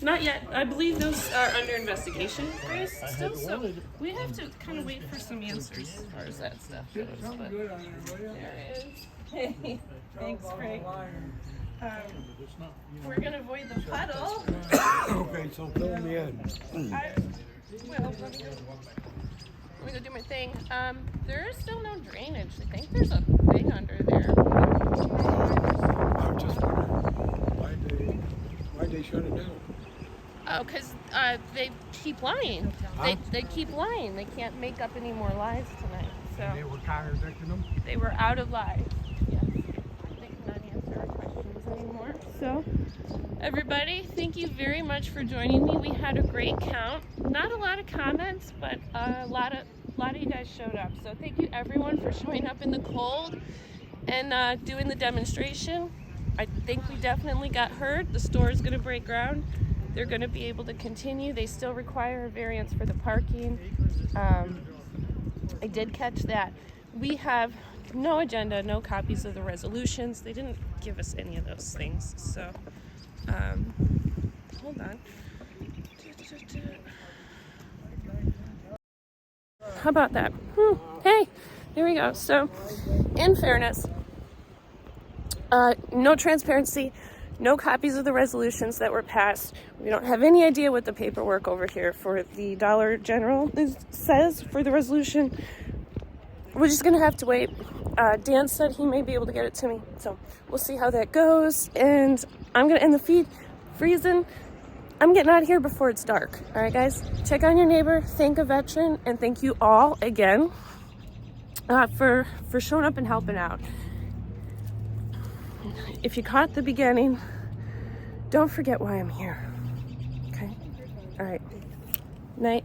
Not yet. I believe those are under investigation, Grace, still, so we have to kind of wait for some answers as far as that stuff goes, but there it is. Hey, thanks, Frank. We're gonna avoid the puddle.
Okay, so fill me in.
Well, let me go do my thing. There is still no drainage. I think there's a thing under there.
I'm just wondering, why'd they shut it down?
Oh, because they keep lying.
Huh?
They keep lying. They can't make up any more lies tonight. So
They were contradicting them?
they were out of lies. Yes. They cannot answer our questions anymore. So, everybody, thank you very much for joining me. We had a great count. Not a lot of comments, but a lot of you guys showed up. So thank you everyone for showing up in the cold and doing the demonstration. I think we definitely got heard. The store is going to break ground. They're going to be able to continue. They still require a variance for the parking. I did catch that. We have no agenda, no copies of the resolutions. They didn't give us any of those things. So, hold on. How about that? Hey, there we go. So, in fairness, no transparency, no copies of the resolutions that were passed. We don't have any idea what the paperwork over here for the Dollar General says for the resolution. We're just gonna have to wait. Dan said he may be able to get it to me, so we'll see how that goes. And I'm gonna end the feed. Freezing. I'm getting out of here before it's dark. All right, guys. Check on your neighbor. Thank a veteran, and thank you all again for showing up and helping out. If you caught the beginning, don't forget why I'm here. Okay? All right. Night.